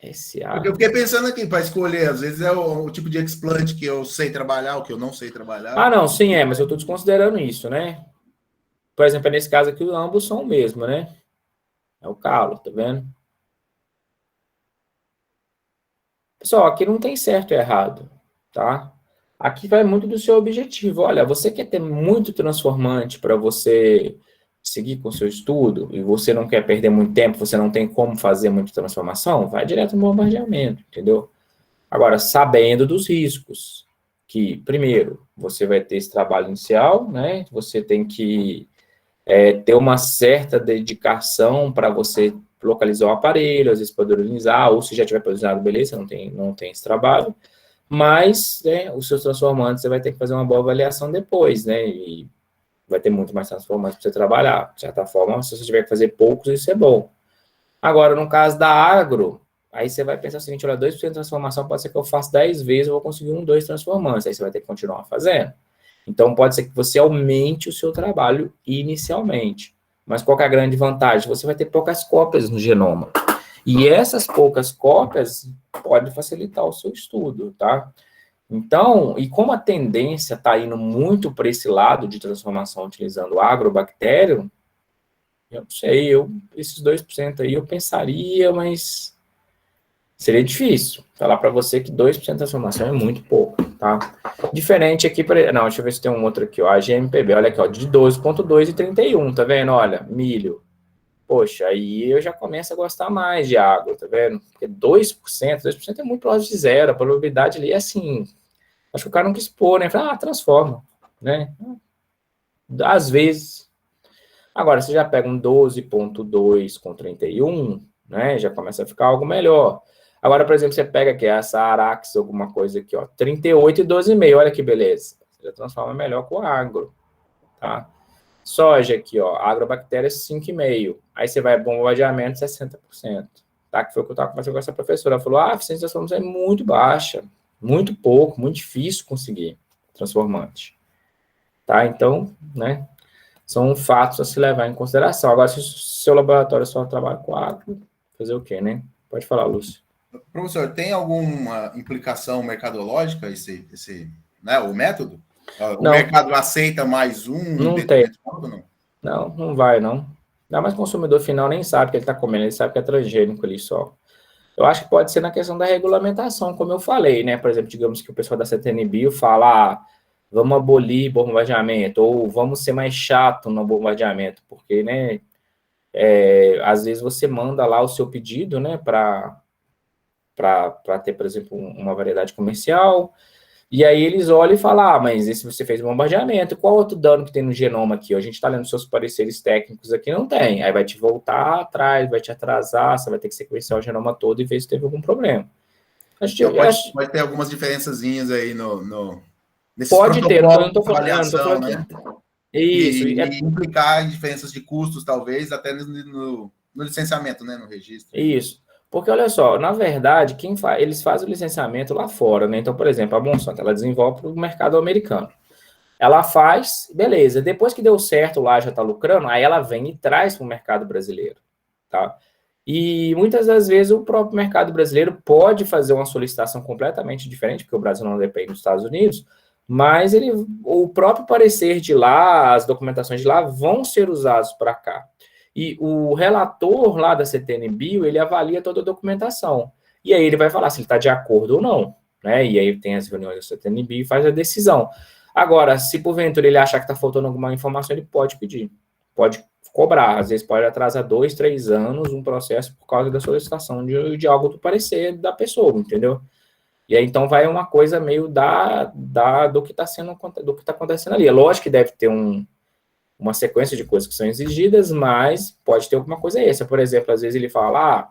Porque SA. eu fiquei pensando aqui para escolher, às vezes é o tipo de explante que eu sei trabalhar, o que eu não sei trabalhar. Não, sim, mas eu estou desconsiderando isso, né? por exemplo, nesse caso aqui, ambos são o mesmo, né? É o calo, tá vendo? Pessoal, aqui não tem certo e errado, tá? Aqui vai muito do seu objetivo. Olha, você quer ter muito transformante para você seguir com o seu estudo e você não quer perder muito tempo, você não tem como fazer muita transformação, vai direto no bombardeamento, entendeu? Agora, sabendo dos riscos, que, primeiro, você vai ter esse trabalho inicial, né? Você tem que ter uma certa dedicação para você localizar o aparelho, às vezes padronizar, ou se já tiver padronizado, beleza, não tem esse trabalho, mas né, os seus transformantes você vai ter que fazer uma boa avaliação depois, né? E vai ter muito mais transformantes para você trabalhar. De certa forma, se você tiver que fazer poucos, isso é bom. Agora, no caso da agro, aí você vai pensar o seguinte, olha, 2% de transformação pode ser que eu faça 10 vezes, eu vou conseguir 2 transformantes, aí você vai ter que continuar fazendo. Então, pode ser que você aumente o seu trabalho inicialmente. Mas qual que é a grande vantagem? Você vai ter poucas cópias no genoma. E essas poucas cópias podem facilitar o seu estudo, tá? Então, e como a tendência está indo muito para esse lado de transformação utilizando agrobactério, eu não sei, esses 2% aí eu pensaria, mas seria difícil. Falar para você que 2% de transformação é muito pouco, tá? Diferente aqui, não, deixa eu ver se tem um outro aqui, ó, a GMPB, olha aqui, ó, de 12,2 e 31, tá vendo? Olha, milho. Poxa, aí eu já começo a gostar mais de água, tá vendo? Porque 2% é muito próximo de zero, a probabilidade ali é assim, acho que o cara não quis pôr, né? Fala, transforma, né? Às vezes. Agora, você já pega um 12,2 com 31, né? Já começa a ficar algo melhor. Agora, por exemplo, você pega aqui essa Arax, alguma coisa aqui, ó, 38 e 12,5, olha que beleza. Você já transforma melhor com agro, tá? Soja aqui, ó, agrobactéria 5,5. Aí você vai bombardeamento 60%. Tá? Que foi o que eu estava conversando com essa professora. Ela falou, a eficiência de transformação é muito baixa, muito pouco, muito difícil conseguir transformante. Tá? Então, né, são fatos a se levar em consideração. Agora, se o seu laboratório só trabalha com agro, fazer o quê, né? Pode falar, Lúcio. Professor, tem alguma implicação mercadológica né, o método? O Não, mercado aceita mais um em não tem. detrimento do outro, não? Não vai, não. Ainda mais o consumidor final nem sabe que ele está comendo, ele sabe que é transgênico ali só. Eu acho que pode ser na questão da regulamentação, como eu falei, né? Por exemplo, digamos que o pessoal da CTNBio fala, vamos abolir bombardeamento, ou vamos ser mais chato no bombardeamento, porque, né, às vezes você manda lá o seu pedido, né, para ter, por exemplo, uma variedade comercial, e aí eles olham e falam, mas esse você fez bombardeamento, qual outro dano que tem no genoma aqui? A gente está lendo seus pareceres técnicos aqui, não tem. Aí vai te voltar atrás, vai te atrasar, você vai ter que sequenciar o genoma todo e ver se teve algum problema. Então pode ter algumas diferençazinhas aí nesses pode ter, eu não protocolos de estou avaliação, falando que... né? Isso, E implicar em diferenças de custos, talvez, até no licenciamento, né? No registro. isso. Porque, olha só, na verdade, eles fazem o licenciamento lá fora, né? Então, por exemplo, a Monsanto, ela desenvolve para o mercado americano. Ela faz, beleza, depois que deu certo lá, já está lucrando, aí ela vem e traz para o mercado brasileiro, tá? E muitas das vezes o próprio mercado brasileiro pode fazer uma solicitação completamente diferente, porque o Brasil não depende dos Estados Unidos, mas o próprio parecer de lá, as documentações de lá vão ser usados para cá. E o relator lá da CTN-Bio, ele avalia toda a documentação. E aí ele vai falar se ele está de acordo ou não, né? E aí tem as reuniões da CTN-Bio e faz a decisão. Agora, se porventura ele achar que está faltando alguma informação, ele pode pedir, pode cobrar. Às vezes pode atrasar 2, 3 anos um processo por causa da solicitação de algo do parecer da pessoa, entendeu? E aí então vai uma coisa meio do que está acontecendo ali. É lógico que deve ter uma sequência de coisas que são exigidas, mas pode ter alguma coisa extra. Por exemplo, às vezes ele fala,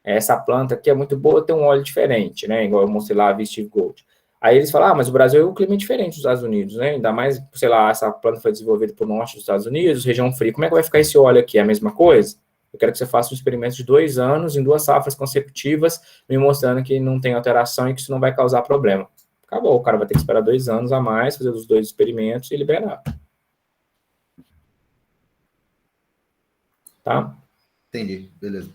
essa planta aqui é muito boa, tem um óleo diferente, né? Igual eu mostrei lá a Vistive Gold. Aí eles falam, mas o Brasil é um clima diferente dos Estados Unidos, né? Ainda mais, sei lá, essa planta foi desenvolvida para o norte dos Estados Unidos, região fria. Como é que vai ficar esse óleo aqui? É a mesma coisa? Eu quero que você faça um experimento de 2 anos, em 2 safras consecutivas, me mostrando que não tem alteração e que isso não vai causar problema. Acabou, o cara vai ter que esperar 2 anos a mais, fazer os 2 experimentos e liberar. Tá? Entendi, beleza.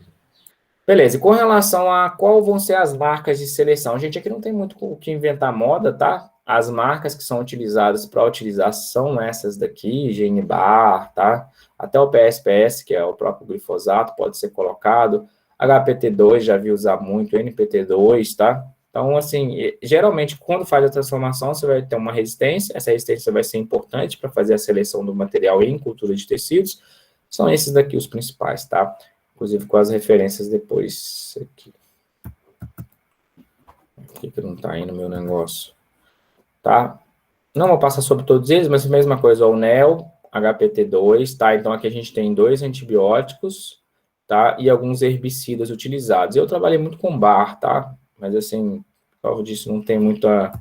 Beleza, e com relação a qual vão ser as marcas de seleção? Gente, aqui não tem muito o que inventar moda, tá? As marcas que são utilizadas para utilizar são essas daqui, Genibar, tá? Até o PSPS, que é o próprio glifosato, pode ser colocado. HPT2, já vi usar muito, NPT2, tá? Então, assim, geralmente, quando faz a transformação, você vai ter uma resistência, essa resistência vai ser importante para fazer a seleção do material em cultura de tecidos. São esses daqui os principais, tá? Inclusive com as referências depois aqui. Aqui que não está aí no meu negócio. Tá? Não vou passar sobre todos eles, mas a mesma coisa, o NEL, HPT2, tá? Então aqui a gente tem 2 antibióticos, tá? E alguns herbicidas utilizados. Eu trabalhei muito com bar, tá? Mas assim, por causa disso, não tem muita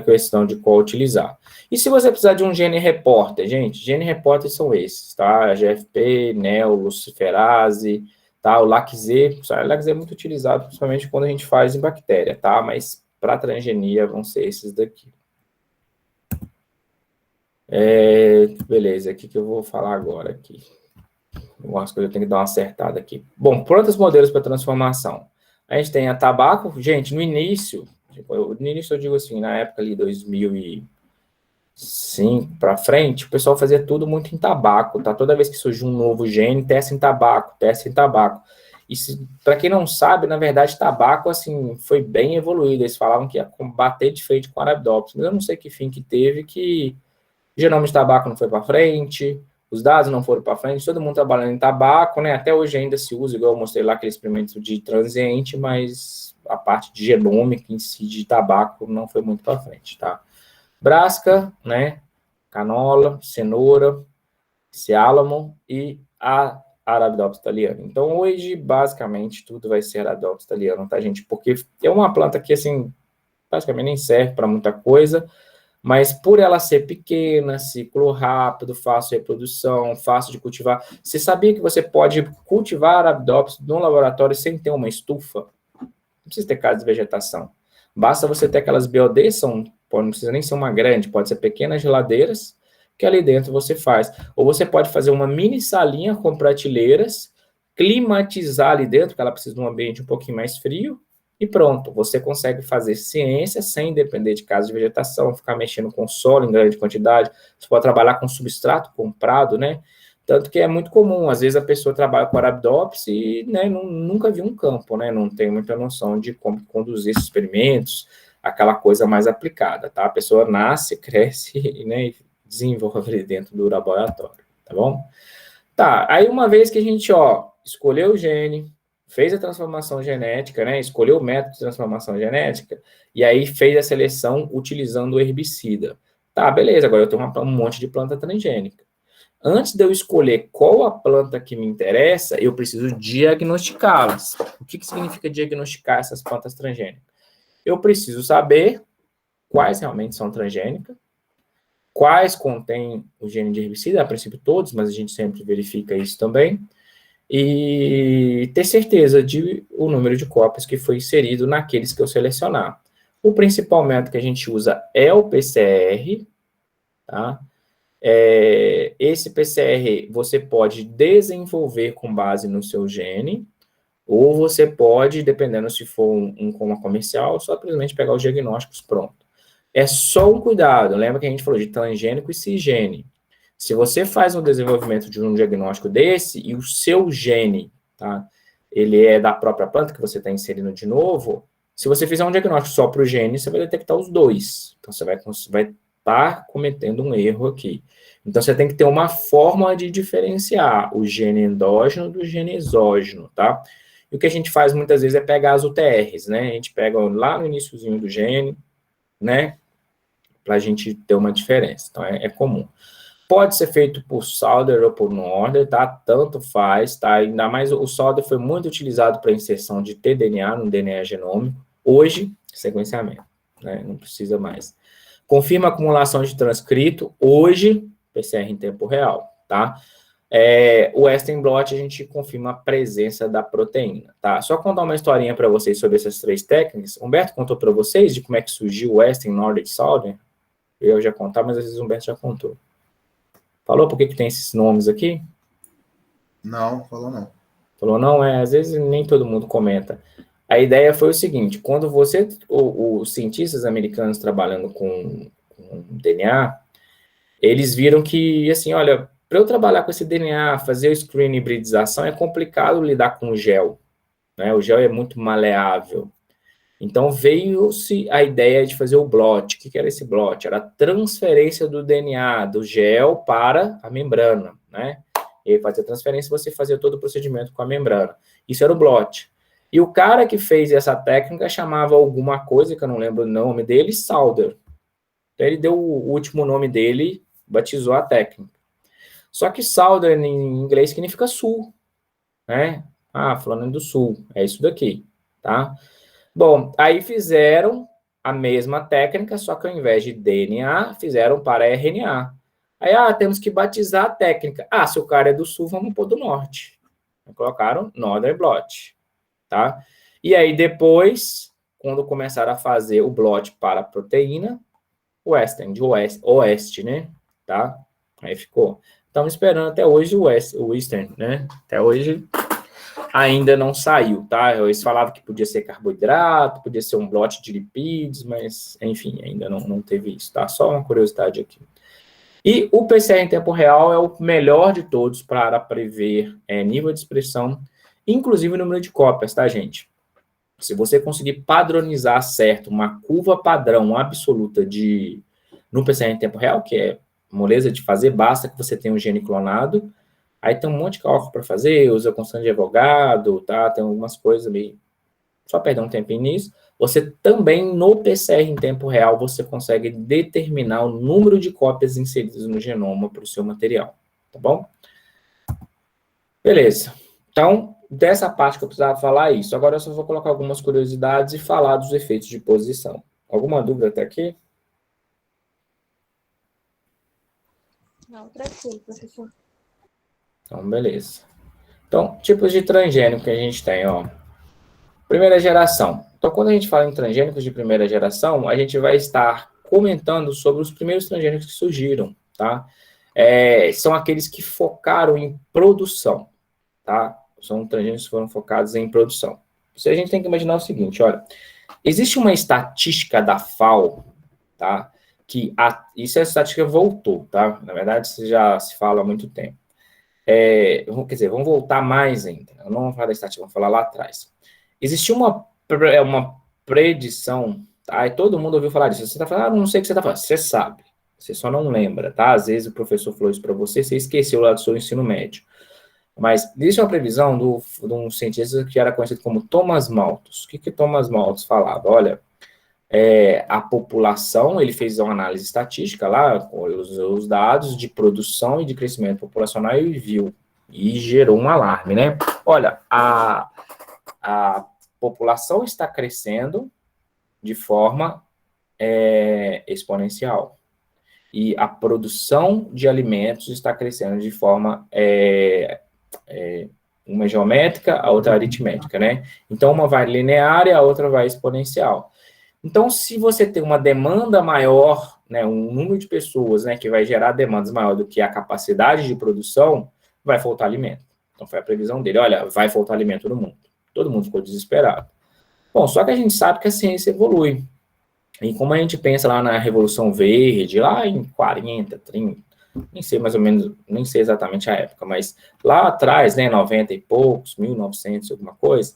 questão de qual utilizar. E se você precisar de um gene repórter, gente, gene repórter são esses, tá? GFP, NEL, luciferase, tá? O LAC-Z, o LAC-Z é muito utilizado, principalmente quando a gente faz em bactéria, tá? Mas para transgenia vão ser esses daqui. Beleza, o que eu vou falar agora aqui? Algumas coisas eu tenho que dar uma acertada aqui. Bom, plantas modelos para transformação. A gente tem a tabaco, gente, no início eu digo assim, na época ali, 2005 para frente, o pessoal fazia tudo muito em tabaco, tá? Toda vez que surgiu um novo gene, testa em tabaco, testa em tabaco. E para quem não sabe, na verdade, tabaco, assim, foi bem evoluído. Eles falavam que ia combater de frente com Arabidopsis, mas eu não sei que fim que teve, que o genoma de tabaco não foi para frente, os dados não foram para frente, todo mundo trabalhando em tabaco, né? Até hoje ainda se usa, igual eu mostrei lá aquele experimento de transiente, mas a parte de genômica em si de tabaco não foi muito para frente, tá? Brasca, né? Canola, cenoura, ciálamo e a Arabidopsis thaliana. Então, hoje, basicamente, tudo vai ser Arabidopsis thaliana, tá, gente? Porque é uma planta que, assim, basicamente nem serve para muita coisa, mas por ela ser pequena, ciclo rápido, fácil reprodução, fácil de cultivar. Você sabia que você pode cultivar Arabidopsis no laboratório sem ter uma estufa? Não precisa ter casa de vegetação. Basta você ter aquelas BODs, não precisa nem ser uma grande, pode ser pequenas geladeiras, que ali dentro você faz. Ou você pode fazer uma mini salinha com prateleiras, climatizar ali dentro, que ela precisa de um ambiente um pouquinho mais frio, e pronto, você consegue fazer ciência sem depender de casa de vegetação, ficar mexendo com solo em grande quantidade, você pode trabalhar com substrato comprado, né? Tanto que é muito comum, às vezes a pessoa trabalha com Arabidopsis e né, nunca viu um campo, né? Não tem muita noção de como conduzir esses experimentos, aquela coisa mais aplicada, tá? A pessoa nasce, cresce né, e desenvolve ali dentro do laboratório, tá bom? Tá, aí uma vez que a gente, escolheu o gene, fez a transformação genética, né? Escolheu o método de transformação genética, e aí fez a seleção utilizando o herbicida. Tá, beleza, agora eu tenho um monte de planta transgênica. Antes de eu escolher qual a planta que me interessa, eu preciso diagnosticá-las. O que significa diagnosticar essas plantas transgênicas? Eu preciso saber quais realmente são transgênicas, quais contêm o gene de herbicida, a princípio todos, mas a gente sempre verifica isso também, e ter certeza de o número de cópias que foi inserido naqueles que eu selecionar. O principal método que a gente usa é o PCR, tá? Esse PCR você pode desenvolver com base no seu gene, ou você pode, dependendo se for um coma comercial, só simplesmente pegar os diagnósticos pronto. É só um cuidado, lembra que a gente falou de transgênico e cisgene. Se você faz um desenvolvimento de um diagnóstico desse e o seu gene, tá, ele é da própria planta que você está inserindo de novo, se você fizer um diagnóstico só para o gene, você vai detectar os dois. Então, você vai estar cometendo um erro aqui. Então, você tem que ter uma forma de diferenciar o gene endógeno do gene exógeno, tá? E o que a gente faz muitas vezes é pegar as UTRs, né? A gente pega lá no iniciozinho do gene, né? Para a gente ter uma diferença. Então, é comum. Pode ser feito por solder ou por no-order, tá? Tanto faz, tá? Ainda mais o solder foi muito utilizado para inserção de tDNA no DNA genômico. Hoje, sequenciamento, né? Não precisa mais. Confirma a acumulação de transcrito. Hoje, PCR em tempo real, tá? O Western blot, a gente confirma a presença da proteína, tá? Só contar uma historinha para vocês sobre essas 3 técnicas. Humberto contou para vocês de como é que surgiu o Western, Nordic e Solder? Eu já contar, mas às vezes o Humberto já contou. Falou por que tem esses nomes aqui? Não, falou não. Falou, não, às vezes nem todo mundo comenta. A ideia foi o seguinte, quando os cientistas americanos trabalhando com DNA, eles viram que, assim, olha, para eu trabalhar com esse DNA, fazer o screening e hibridização, é complicado lidar com o gel, né? O gel é muito maleável. Então veio-se a ideia de fazer o blot. O que era esse blot? Era a transferência do DNA do gel para a membrana, né? E aí fazer a transferência, você fazia todo o procedimento com a membrana. Isso era o blot. E o cara que fez essa técnica chamava alguma coisa, que eu não lembro o nome dele, Sauder. Então ele deu o último nome dele, batizou a técnica. Só que Sauder em inglês significa sul, né? Ah, falando do sul, é isso daqui, tá? Bom, aí fizeram a mesma técnica, só que ao invés de DNA, fizeram para RNA. Aí, temos que batizar a técnica. Se o cara é do sul, vamos pôr do norte. Colocaram Northern Blot, tá? E aí depois, quando começaram a fazer o blot para a proteína, Western, de oeste, né? Tá? Aí ficou. Estamos esperando até hoje o Western, né? Até hoje ainda não saiu, tá? Eles falavam que podia ser carboidrato, podia ser um blot de lipídios, mas, enfim, ainda não teve isso, tá? Só uma curiosidade aqui. E o PCR em tempo real é o melhor de todos para prever nível de expressão, inclusive número de cópias, tá, gente? Se você conseguir padronizar certo uma curva padrão absoluta no PCR em tempo real, que é moleza de fazer, basta que você tenha um gene clonado. Aí tem um monte de cálculo para fazer, usa constante de Avogadro, tá? Tem algumas coisas meio... Só perder um tempinho nisso. Você também, no PCR em tempo real, você consegue determinar o número de cópias inseridas no genoma para o seu material, tá bom? Beleza. Então, dessa parte que eu precisava falar é isso. Agora eu só vou colocar algumas curiosidades e falar dos efeitos de posição. Alguma dúvida até aqui? Não, tranquilo, professor. Então, beleza. Então, tipos de transgênico que a gente tem, ó. Primeira geração. Então, quando a gente fala em transgênicos de primeira geração, a gente vai estar comentando sobre os primeiros transgênicos que surgiram, tá? São aqueles que focaram em produção, tá? São transgênicos que foram focados em produção. A gente tem que imaginar o seguinte, olha, existe uma estatística da FAO, tá? Isso é a estatística voltou, tá? Na verdade, isso já se fala há muito tempo. Quer dizer, vamos voltar mais ainda. Eu não vou falar da estatística, vamos falar lá atrás. Existiu uma predição, tá? E todo mundo ouviu falar disso. Você está falando, não sei o que você está falando. Você sabe, você só não lembra, tá? Às vezes o professor falou isso para você, você esqueceu lá do seu ensino médio. Mas existe uma previsão de um cientista que era conhecido como Thomas Malthus. O que Thomas Malthus falava? Olha, a população, ele fez uma análise estatística lá, com os dados de produção e de crescimento populacional e viu, e gerou um alarme, né? Olha, a população está crescendo de forma exponencial. E a produção de alimentos está crescendo de forma uma geométrica, a outra aritmética, né? Então, uma vai linear e a outra vai exponencial. Então, se você tem uma demanda maior, né, um número de pessoas, né, que vai gerar demandas maior do que a capacidade de produção, vai faltar alimento. Então, foi a previsão dele. Olha, vai faltar alimento no mundo. Todo mundo ficou desesperado. Bom, só que a gente sabe que a ciência evolui. E como a gente pensa lá na Revolução Verde, lá em 40, 30, nem sei mais ou menos, nem sei exatamente a época, mas lá atrás, né, 90 e poucos, 1900, alguma coisa,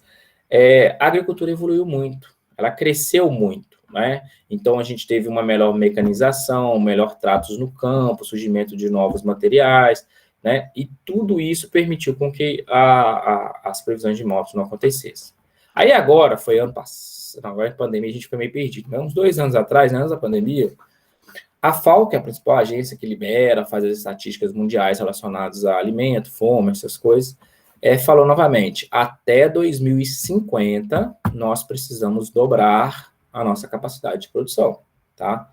a agricultura evoluiu muito. Ela cresceu muito, né? Então, a gente teve uma melhor mecanização, melhor tratos no campo, surgimento de novos materiais, né? E tudo isso permitiu com que as previsões de mortes não acontecessem. Aí agora, foi ano passado, agora a pandemia, a gente foi meio perdido. Né? Uns 2 anos atrás, né, antes da pandemia, a FAO, que é a principal agência que libera, faz as estatísticas mundiais relacionadas a alimento, fome, essas coisas, falou novamente, até 2050, nós precisamos dobrar a nossa capacidade de produção, tá?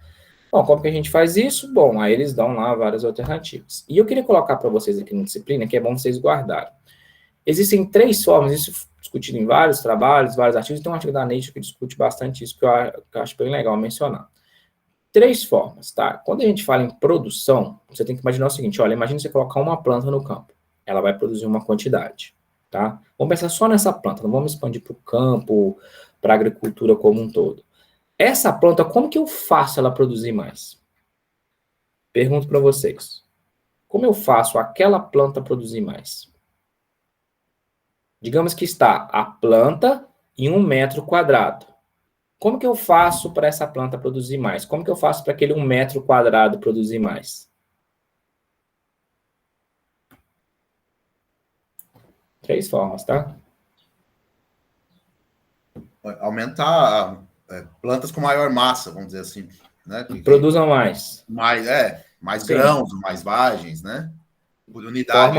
Bom, como que a gente faz isso? Bom, aí eles dão lá várias alternativas. E eu queria colocar para vocês aqui na disciplina, que é bom vocês guardarem. Existem 3 formas, isso discutido em vários trabalhos, vários artigos, tem um artigo da Nature que discute bastante isso, que eu acho bem legal mencionar. 3 formas, tá? Quando a gente fala em produção, você tem que imaginar o seguinte, olha, imagina você colocar uma planta no campo. Ela vai produzir uma quantidade. tá? Vamos pensar só nessa planta, não vamos expandir para o campo, para a agricultura como um todo. Essa planta, como que eu faço ela produzir mais? Pergunto para vocês. Como eu faço aquela planta produzir mais? Digamos que está a planta em 1 metro quadrado. Como que eu faço para essa planta produzir mais? Como que eu faço para aquele 1 metro quadrado produzir mais? 3 formas, tá? Aumentar plantas com maior massa, vamos dizer assim, né? Produzam mais. Mais Sim. grãos, mais vagens, né? Por unidade.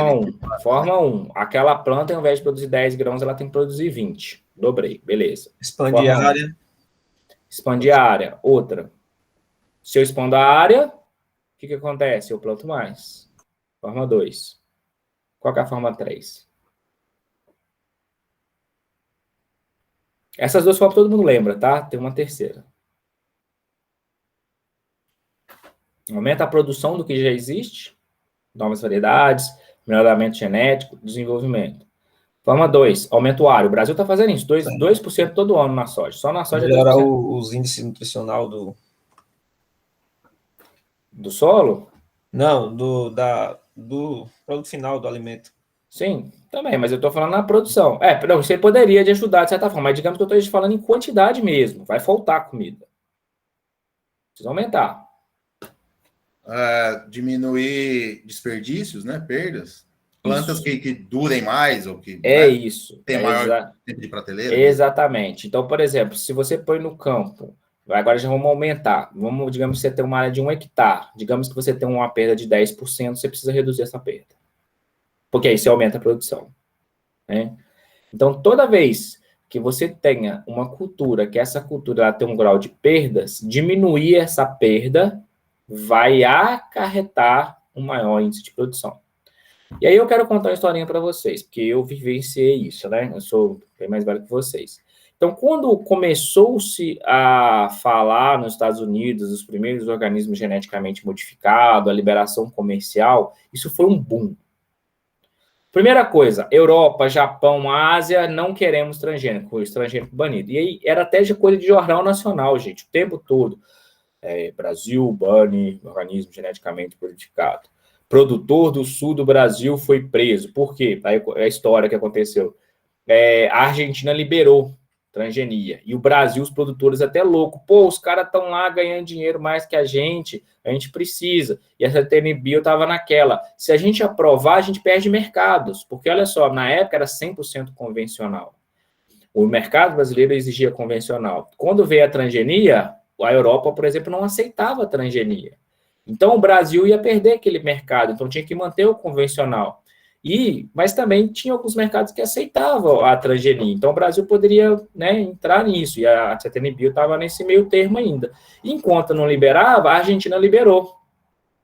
Forma 1. Aquela planta, ao invés de produzir 10 grãos, ela tem que produzir 20. Dobrei, beleza. Expandir a área. Expandir a área. Outra. Se eu expando a área, o que acontece? Eu planto mais. Forma 2. Qual que é a forma 3? Essas 2 formas todo mundo lembra, tá? Tem uma terceira. Aumenta a produção do que já existe, novas variedades, melhoramento genético, desenvolvimento. Forma 2, aumenta o área. O Brasil está fazendo isso, 2% todo ano na soja. Só na soja melhorar os índices nutricional do solo? Não, do produto final do alimento. Sim, também, mas eu estou falando na produção. Não, você poderia de ajudar de certa forma, mas digamos que eu estou falando em quantidade mesmo. Vai faltar comida. Precisa aumentar. Diminuir desperdícios, né? Perdas. Plantas que durem mais ou que isso. Tem maior tempo de prateleira. Exatamente. Então, por exemplo, se você põe no campo, agora já vamos aumentar. Digamos que você tem uma área de 1 hectare. Digamos que você tem uma perda de 10%, você precisa reduzir essa perda. Porque aí você aumenta a produção. Né? Então, toda vez que você tenha uma cultura, que essa cultura ela tem um grau de perdas, diminuir essa perda vai acarretar um maior índice de produção. E aí eu quero contar uma historinha para vocês, porque eu vivenciei isso, né? Eu sou bem mais velho que vocês. Então, quando começou-se a falar nos Estados Unidos os primeiros organismos geneticamente modificados, a liberação comercial, isso foi um boom. Primeira coisa, Europa, Japão, Ásia, não queremos transgênico, o transgênico banido. E aí era até de coisa de jornal nacional, gente, o tempo todo. Brasil bane organismo geneticamente modificado. Produtor do sul do Brasil foi preso. Por quê? Aí a história que aconteceu. A Argentina liberou transgenia. E o Brasil, os produtores até louco. Pô, os caras estão lá ganhando dinheiro mais que a gente precisa. E a CTN-Bio estava naquela. Se a gente aprovar, a gente perde mercados. Porque, olha só, na época era 100% convencional. O mercado brasileiro exigia convencional. Quando veio a transgenia, a Europa, por exemplo, não aceitava a transgenia. Então, o Brasil ia perder aquele mercado, então tinha que manter o convencional. Mas também tinha alguns mercados que aceitavam a transgenia. Então, o Brasil poderia, né, entrar nisso, e a CTN-Bio estava nesse meio termo ainda. Enquanto não liberava, a Argentina liberou.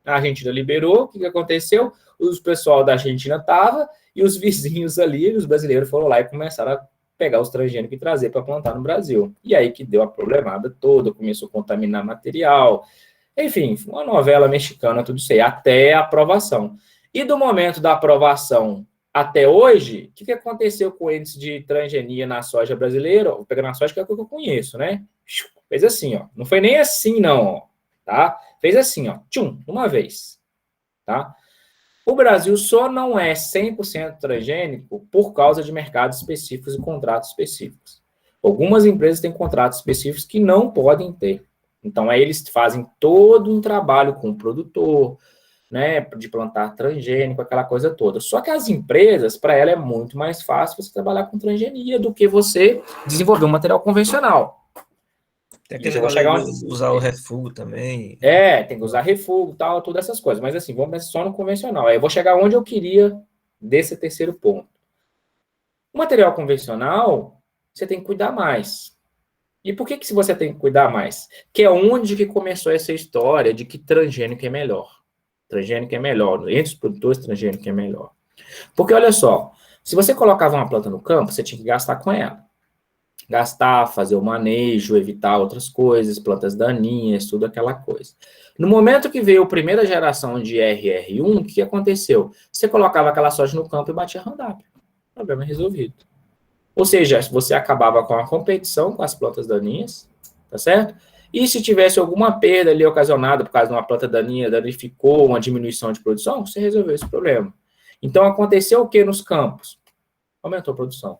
A Argentina liberou, o que aconteceu? O pessoal da Argentina estava, e os vizinhos ali, os brasileiros, foram lá e começaram a pegar os transgênicos e trazer para plantar no Brasil. E aí que deu a problemada toda, começou a contaminar material. Enfim, uma novela mexicana, tudo isso aí, até a aprovação. E do momento da aprovação até hoje, o que aconteceu com o índice de transgenia na soja brasileira? Vou pegar na soja, que é o que eu conheço, né? Fez assim, ó. Não foi nem assim, não, ó. Tá? Fez assim, ó. Tchum, uma vez. Tá? O Brasil só não é 100% transgênico por causa de mercados específicos e contratos específicos. Algumas empresas têm contratos específicos que não podem ter. Então, aí eles fazem todo um trabalho com o produtor, né, de plantar transgênico, aquela coisa toda. Só que as empresas, para ela, é muito mais fácil você trabalhar com transgenia do que você desenvolver um material convencional. Tem aquele negócio de usar o refúgio também. Tem que usar refúgio, tal, todas essas coisas. Mas assim, vamos pensar só no convencional. Aí eu vou chegar onde eu queria desse terceiro ponto. O material convencional, você tem que cuidar mais. E por que se você tem que cuidar mais? Que é onde que começou essa história de que transgênico é melhor. Transgênico é melhor. Entre os produtores, transgênico é melhor. Porque, olha só, se você colocava uma planta no campo, você tinha que gastar com ela. Gastar, fazer o manejo, evitar outras coisas, plantas daninhas, tudo aquela coisa. No momento que veio a primeira geração de RR1, o que aconteceu? Você colocava aquela soja no campo e batia Roundup. Problema resolvido. Ou seja, você acabava com a competição com as plantas daninhas, tá certo? E se tivesse alguma perda ali ocasionada por causa de uma planta daninha, danificou uma diminuição de produção, você resolveu esse problema. Então, aconteceu o que nos campos? Aumentou a produção.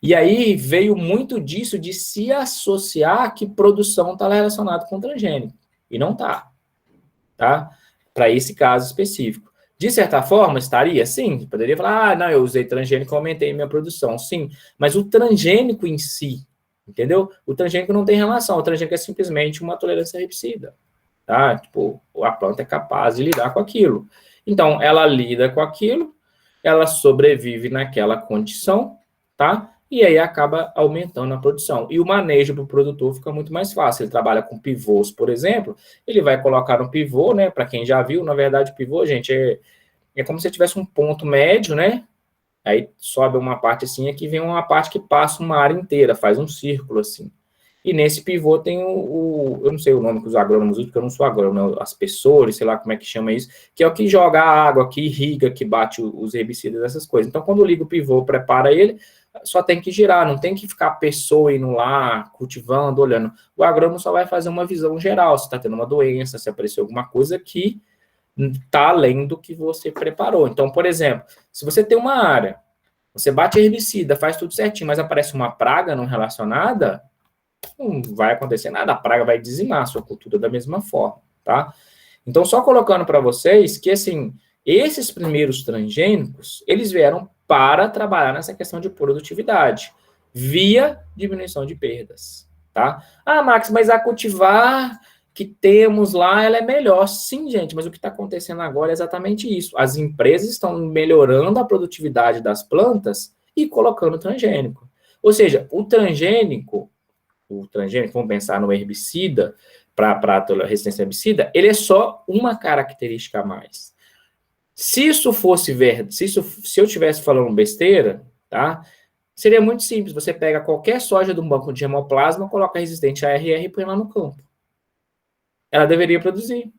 E aí veio muito disso de se associar que produção está relacionada com transgênico. E não está. Tá? Para esse caso específico. De certa forma, estaria? Sim. Poderia falar, não, eu usei transgênico e aumentei minha produção. Sim. Mas o transgênico em si, entendeu? O transgênico não tem relação. O transgênico é simplesmente uma tolerância herbicida. Tá? Tipo, a planta é capaz de lidar com aquilo. Então, ela lida com aquilo, ela sobrevive naquela condição, tá? E aí acaba aumentando a produção. E o manejo para o produtor fica muito mais fácil. Ele trabalha com pivôs, por exemplo, ele vai colocar um pivô, né? Para quem já viu, na verdade, o pivô, gente, é como se tivesse um ponto médio, né? Aí sobe uma parte assim, aqui vem uma parte que passa uma área inteira, faz um círculo assim. E nesse pivô tem eu não sei o nome que os agrônomos usam, porque eu não sou agrônomo, aspersores, sei lá como é que chama isso, que é o que joga a água, que irriga, que bate os herbicidas, essas coisas. Então, quando liga o pivô, prepara ele, só tem que girar, não tem que ficar a pessoa indo lá, cultivando, olhando. O agrônomo só vai fazer uma visão geral, se está tendo uma doença, se apareceu alguma coisa que está além do que você preparou. Então, por exemplo, se você tem uma área, você bate herbicida, faz tudo certinho, mas aparece uma praga não relacionada, não vai acontecer nada, a praga vai dizimar a sua cultura da mesma forma, tá? Então, só colocando para vocês que, assim, esses primeiros transgênicos, eles vieram para trabalhar nessa questão de produtividade, via diminuição de perdas, tá? Ah, Max, mas a cultivar que temos lá, ela é melhor. Sim, gente, mas o que está acontecendo agora é exatamente isso. As empresas estão melhorando a produtividade das plantas e colocando transgênico. Ou seja, o transgênico, vamos pensar no herbicida, para a resistência ao herbicida, ele é só uma característica a mais. Se isso fosse verdade, se eu estivesse falando besteira, tá? Seria muito simples. Você pega qualquer soja de um banco de germoplasma, coloca resistente a ARR e põe lá no campo. Ela deveria produzir.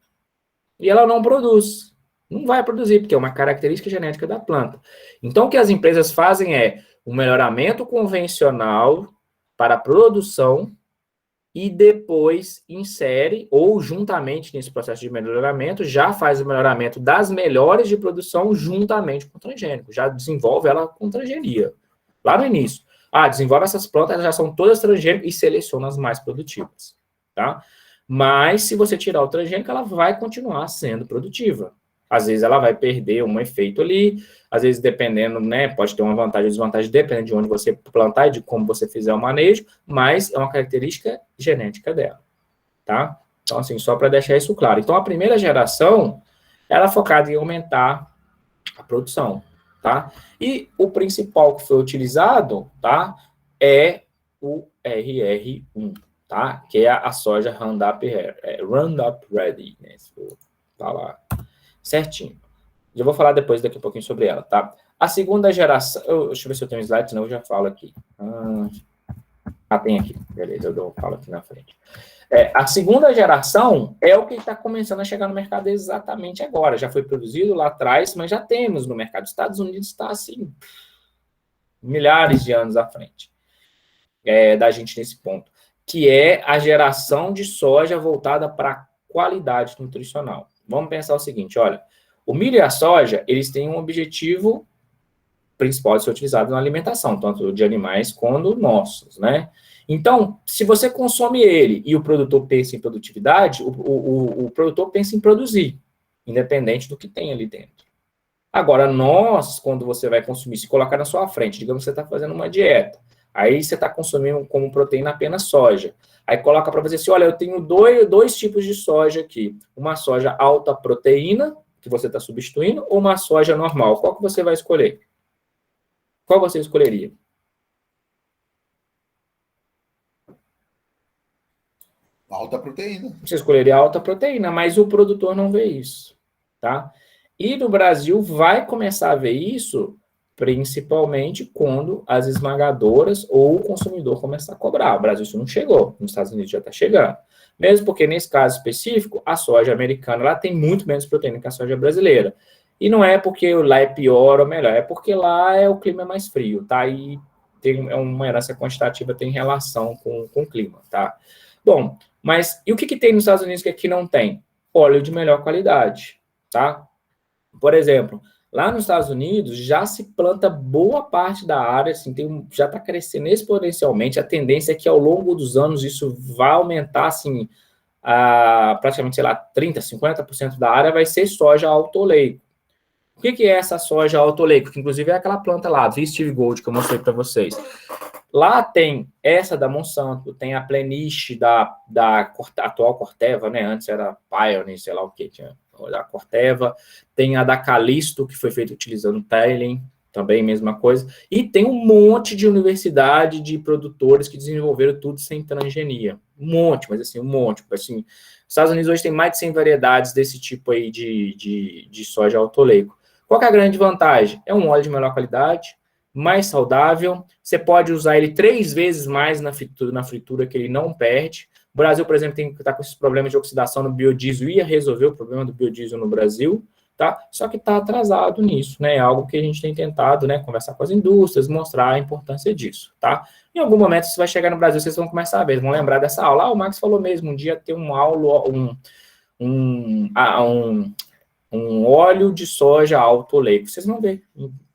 E ela não produz. Não vai produzir, porque é uma característica genética da planta. Então, o que as empresas fazem é um melhoramento convencional para a produção e depois insere, ou juntamente nesse processo de melhoramento, já faz o melhoramento das melhores de produção juntamente com o transgênico. Já desenvolve ela com transgenia. Lá no início. Desenvolve essas plantas, elas já são todas transgênicas e seleciona as mais produtivas. Tá? Mas, se você tirar o transgênico, ela vai continuar sendo produtiva. Às vezes ela vai perder um efeito ali, às vezes dependendo, né, pode ter uma vantagem ou desvantagem, dependendo de onde você plantar e de como você fizer o manejo, mas é uma característica genética dela, tá? Então, assim, só para deixar isso claro. Então, a primeira geração, ela é focada em aumentar a produção, tá? E o principal que foi utilizado, tá, é o RR1, tá? Que é a soja Roundup Ready, né? Se eu falar certinho. Já vou falar daqui a pouquinho sobre ela, tá? A segunda geração... deixa eu ver se eu tenho um slide, senão eu já falo aqui. Tem aqui. Beleza, eu falo aqui na frente. A segunda geração é o que está começando a chegar no mercado exatamente agora. Já foi produzido lá atrás, mas já temos no mercado. Os Estados Unidos está, assim, milhares de anos à frente da gente nesse ponto. Que é a geração de soja voltada para qualidade nutricional. Vamos pensar o seguinte, olha, o milho e a soja, eles têm um objetivo principal de ser utilizado na alimentação, tanto de animais quanto nossos, né? Então, se você consome ele e o produtor pensa em produtividade, o produtor pensa em produzir, independente do que tem ali dentro. Agora, quando você vai consumir, se colocar na sua frente, digamos que você está fazendo uma dieta, aí você está consumindo como proteína apenas soja. Aí coloca para você assim, olha, eu tenho dois tipos de soja aqui. Uma soja alta proteína, que você está substituindo, ou uma soja normal. Qual que você vai escolher? Qual você escolheria? Alta proteína. Você escolheria alta proteína, mas o produtor não vê isso, tá? E no Brasil vai começar a ver isso principalmente quando as esmagadoras ou o consumidor começar a cobrar. O Brasil isso não chegou, nos Estados Unidos já está chegando. Mesmo porque, nesse caso específico, a soja americana ela tem muito menos proteína que a soja brasileira. E não é porque lá é pior ou melhor, é porque lá o clima é mais frio, tá? E é uma herança quantitativa, tem relação com o clima, tá? Bom, mas e o que tem nos Estados Unidos que aqui não tem? Óleo de melhor qualidade, tá? Por exemplo, lá nos Estados Unidos já se planta boa parte da área, assim, já está crescendo exponencialmente. A tendência é que ao longo dos anos isso vai aumentar, assim, praticamente, sei lá, 30%, 50% da área vai ser soja alto oleico. O que é essa soja alto oleico? Que inclusive é aquela planta lá, Vistive Gold, que eu mostrei para vocês. Lá tem essa da Monsanto, tem a Plenish da atual Corteva, né? Antes era Pioneer, sei lá o que, tinha a Corteva. Tem a da Calisto, que foi feita utilizando Tailing, também mesma coisa. E tem um monte de universidade de produtores que desenvolveram tudo sem transgenia. Um monte, mas assim, um monte. Assim, os Estados Unidos hoje tem mais de 100 variedades desse tipo aí de soja alto oleico. Qual que é a grande vantagem? É um óleo de melhor qualidade, mais saudável, você pode usar ele 3 vezes mais na fritura que ele não perde. O Brasil, por exemplo, está com esses problemas de oxidação no biodiesel, ia resolver o problema do biodiesel no Brasil, tá? Só que está atrasado nisso, né? É algo que a gente tem tentado, né, conversar com as indústrias, mostrar a importância disso, tá? Em algum momento, você vai chegar no Brasil, vocês vão começar a ver, vão lembrar dessa aula. O Max falou mesmo, um dia ter um óleo de soja alto oleico. Vocês vão ver,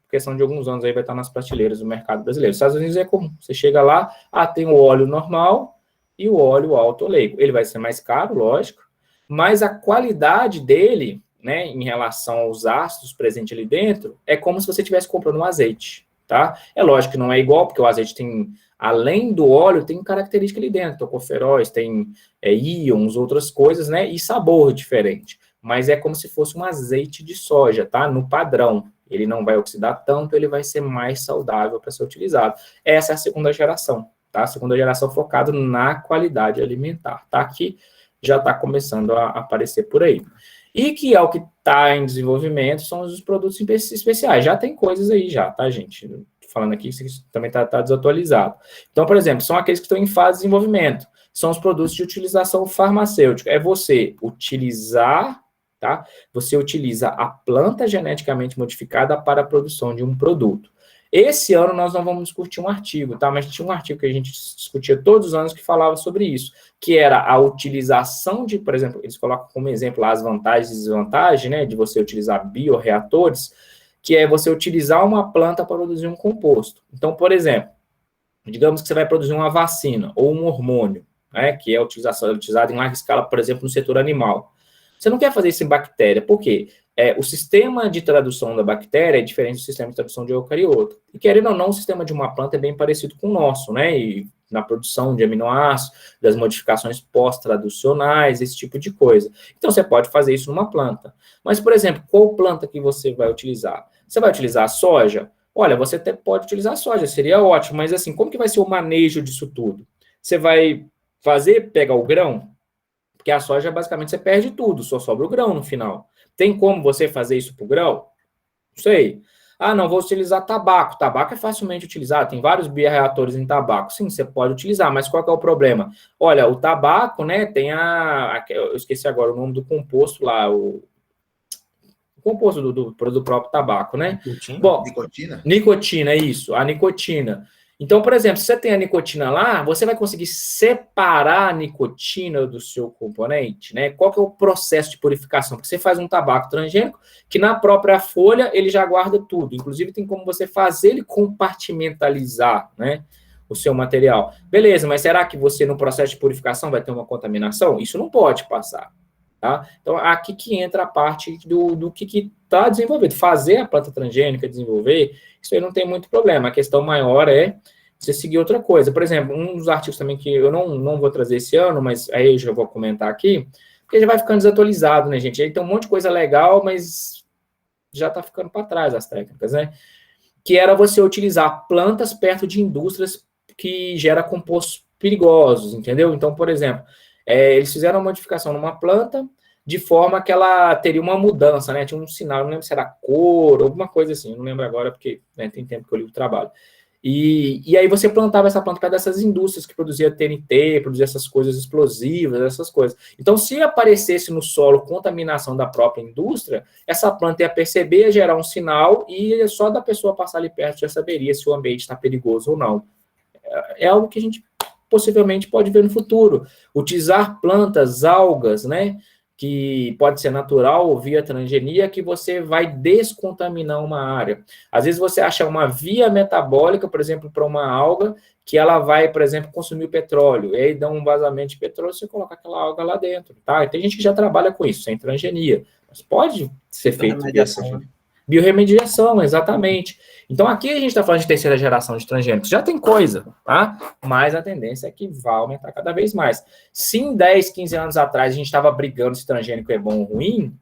questão de alguns anos aí vai estar nas prateleiras do mercado brasileiro. Nos Estados Unidos é comum. Você chega lá, tem o óleo normal e o óleo alto oleico. Ele vai ser mais caro, lógico, mas a qualidade dele, né, em relação aos ácidos presentes ali dentro, é como se você estivesse comprando um azeite, tá? É lógico que não é igual, porque o azeite tem, além do óleo, tem característica ali dentro, tocoferóis, tem íons, outras coisas, né, e sabor diferente. Mas é como se fosse um azeite de soja, tá? No padrão. Ele não vai oxidar tanto, ele vai ser mais saudável para ser utilizado. Essa é a segunda geração, tá? A segunda geração focada na qualidade alimentar, tá? Que já está começando a aparecer por aí. E que é o que está em desenvolvimento, são os produtos especiais. Já tem coisas aí já, tá, gente? Tô falando aqui, isso também está desatualizado. Então, por exemplo, são aqueles que estão em fase de desenvolvimento. São os produtos de utilização farmacêutica. É você utilizar, tá? Você utiliza a planta geneticamente modificada para a produção de um produto. Esse ano nós não vamos discutir um artigo, tá? Mas tinha um artigo que a gente discutia todos os anos que falava sobre isso, que era a utilização de, por exemplo, eles colocam como exemplo lá as vantagens e desvantagens, né, de você utilizar bioreatores, que é você utilizar uma planta para produzir um composto. Então, por exemplo, digamos que você vai produzir uma vacina ou um hormônio, né, que é utilizado em larga escala, por exemplo, no setor animal. Você não quer fazer isso em bactéria, por quê? O sistema de tradução da bactéria é diferente do sistema de tradução de eucarioto. E querendo ou não, o sistema de uma planta é bem parecido com o nosso, né? E na produção de aminoácidos, das modificações pós-traducionais, esse tipo de coisa. Então, você pode fazer isso numa planta. Mas, por exemplo, qual planta que você vai utilizar? Você vai utilizar a soja? Olha, você até pode utilizar a soja, seria ótimo, mas assim, como que vai ser o manejo disso tudo? Você vai pegar o grão? Porque a soja, basicamente, você perde tudo, só sobra o grão no final. Tem como você fazer isso para o grão? Não sei. Ah, não, vou utilizar tabaco. Tabaco é facilmente utilizado, tem vários bioreatores em tabaco. Sim, você pode utilizar, mas qual que é o problema? Olha, o tabaco, né, tem eu esqueci agora o nome do composto lá, o composto do próprio tabaco, né? Nicotina? Bom, Nicotina? Nicotina, isso, a nicotina. Então, por exemplo, se você tem a nicotina lá, você vai conseguir separar a nicotina do seu componente, né? Qual que é o processo de purificação? Porque você faz um tabaco transgênico que na própria folha ele já guarda tudo. Inclusive tem como você fazer ele compartimentalizar, né? O seu material. Beleza, mas será que você no processo de purificação vai ter uma contaminação? Isso não pode passar. Tá? Então, aqui que entra a parte do que está desenvolvido. Fazer a planta transgênica, desenvolver, isso aí não tem muito problema. A questão maior é você seguir outra coisa. Por exemplo, um dos artigos também que eu não vou trazer esse ano, mas aí eu já vou comentar aqui, porque já vai ficando desatualizado, né, gente? Aí tem um monte de coisa legal, mas já está ficando para trás as técnicas, né? Que era você utilizar plantas perto de indústrias que geram compostos perigosos, entendeu? Então, por exemplo, eles fizeram uma modificação numa planta de forma que ela teria uma mudança, né? Tinha um sinal, não lembro se era cor, alguma coisa assim, não lembro agora, porque né, tem tempo que eu li o trabalho. E aí você plantava essa planta perto dessas indústrias que produzia TNT, produzia essas coisas explosivas, essas coisas. Então, se aparecesse no solo contaminação da própria indústria, essa planta ia perceber, ia gerar um sinal e só da pessoa passar ali perto já saberia se o ambiente está perigoso ou não. É algo que a gente possivelmente pode ver no futuro. Utilizar plantas, algas, né? Que pode ser natural ou via transgenia, que você vai descontaminar uma área. Às vezes você acha uma via metabólica, por exemplo, para uma alga, que ela vai, por exemplo, consumir o petróleo, e aí dá um vazamento de petróleo, você coloca aquela alga lá dentro, tá? E tem gente que já trabalha com isso, sem transgenia, mas pode ser feito via transgenia. Biorremediação, exatamente. Então, aqui a gente está falando de terceira geração de transgênicos. Já tem coisa, tá? Mas a tendência é que vai aumentar cada vez mais. Se em 10, 15 anos atrás a gente estava brigando se transgênico é bom ou ruim,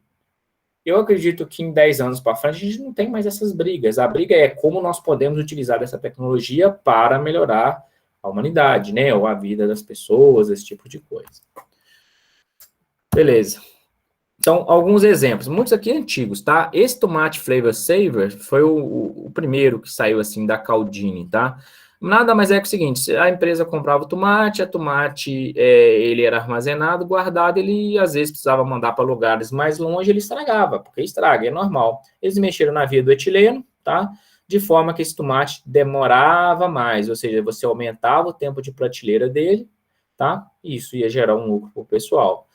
eu acredito que em 10 anos para frente a gente não tem mais essas brigas. A briga é como nós podemos utilizar essa tecnologia para melhorar a humanidade, né? Ou a vida das pessoas, esse tipo de coisa. Beleza. Então, alguns exemplos, muitos aqui antigos, tá? Esse tomate Flavor Saver foi o primeiro que saiu, assim, da Caldini, tá? Nada mais é que o seguinte, a empresa comprava o tomate, ele era armazenado, guardado, ele às vezes precisava mandar para lugares mais longe, ele estragava, porque estraga, é normal. Eles mexeram na via do etileno, tá? De forma que esse tomate demorava mais, ou seja, você aumentava o tempo de prateleira dele, tá? E isso ia gerar um lucro para o pessoal.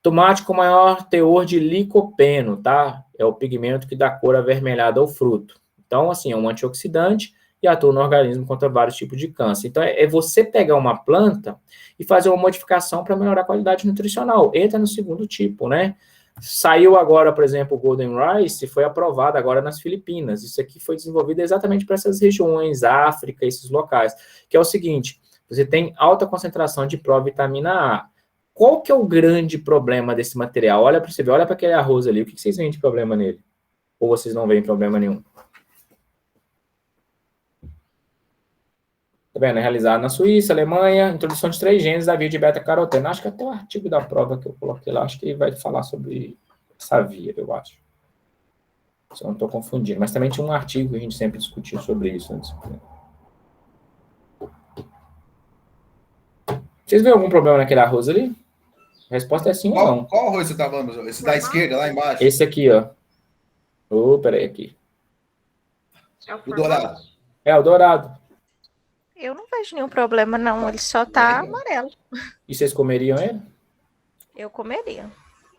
Tomate com maior teor de licopeno, tá? É o pigmento que dá cor avermelhada ao fruto. Então, assim, é um antioxidante e atua no organismo contra vários tipos de câncer. Então, é você pegar uma planta e fazer uma modificação para melhorar a qualidade nutricional. Entra no segundo tipo, né? Saiu agora, por exemplo, o Golden Rice, foi aprovado agora nas Filipinas. Isso aqui foi desenvolvido exatamente para essas regiões, África, esses locais. Que é o seguinte, você tem alta concentração de provitamina A. Qual que é o grande problema desse material? Olha para você ver, olha para aquele arroz ali, o que vocês veem de problema nele? Ou vocês não veem problema nenhum? Tá vendo? É realizado na Suíça, Alemanha, introdução de 3 genes da via de beta-caroteno. Acho que até o artigo da prova que eu coloquei lá, acho que vai falar sobre essa via, eu acho. Se eu não estou confundindo. Mas também tinha um artigo que a gente sempre discutiu sobre isso. Vocês veem algum problema naquele arroz ali? A resposta é sim ou não. Qual arroz você tá falando? Esse da esquerda, lá embaixo? Esse aqui, ó. Peraí, aqui. O dourado. É, o dourado. Eu não vejo nenhum problema, não. Ele só tá amarelo. E vocês comeriam ele? Eu comeria.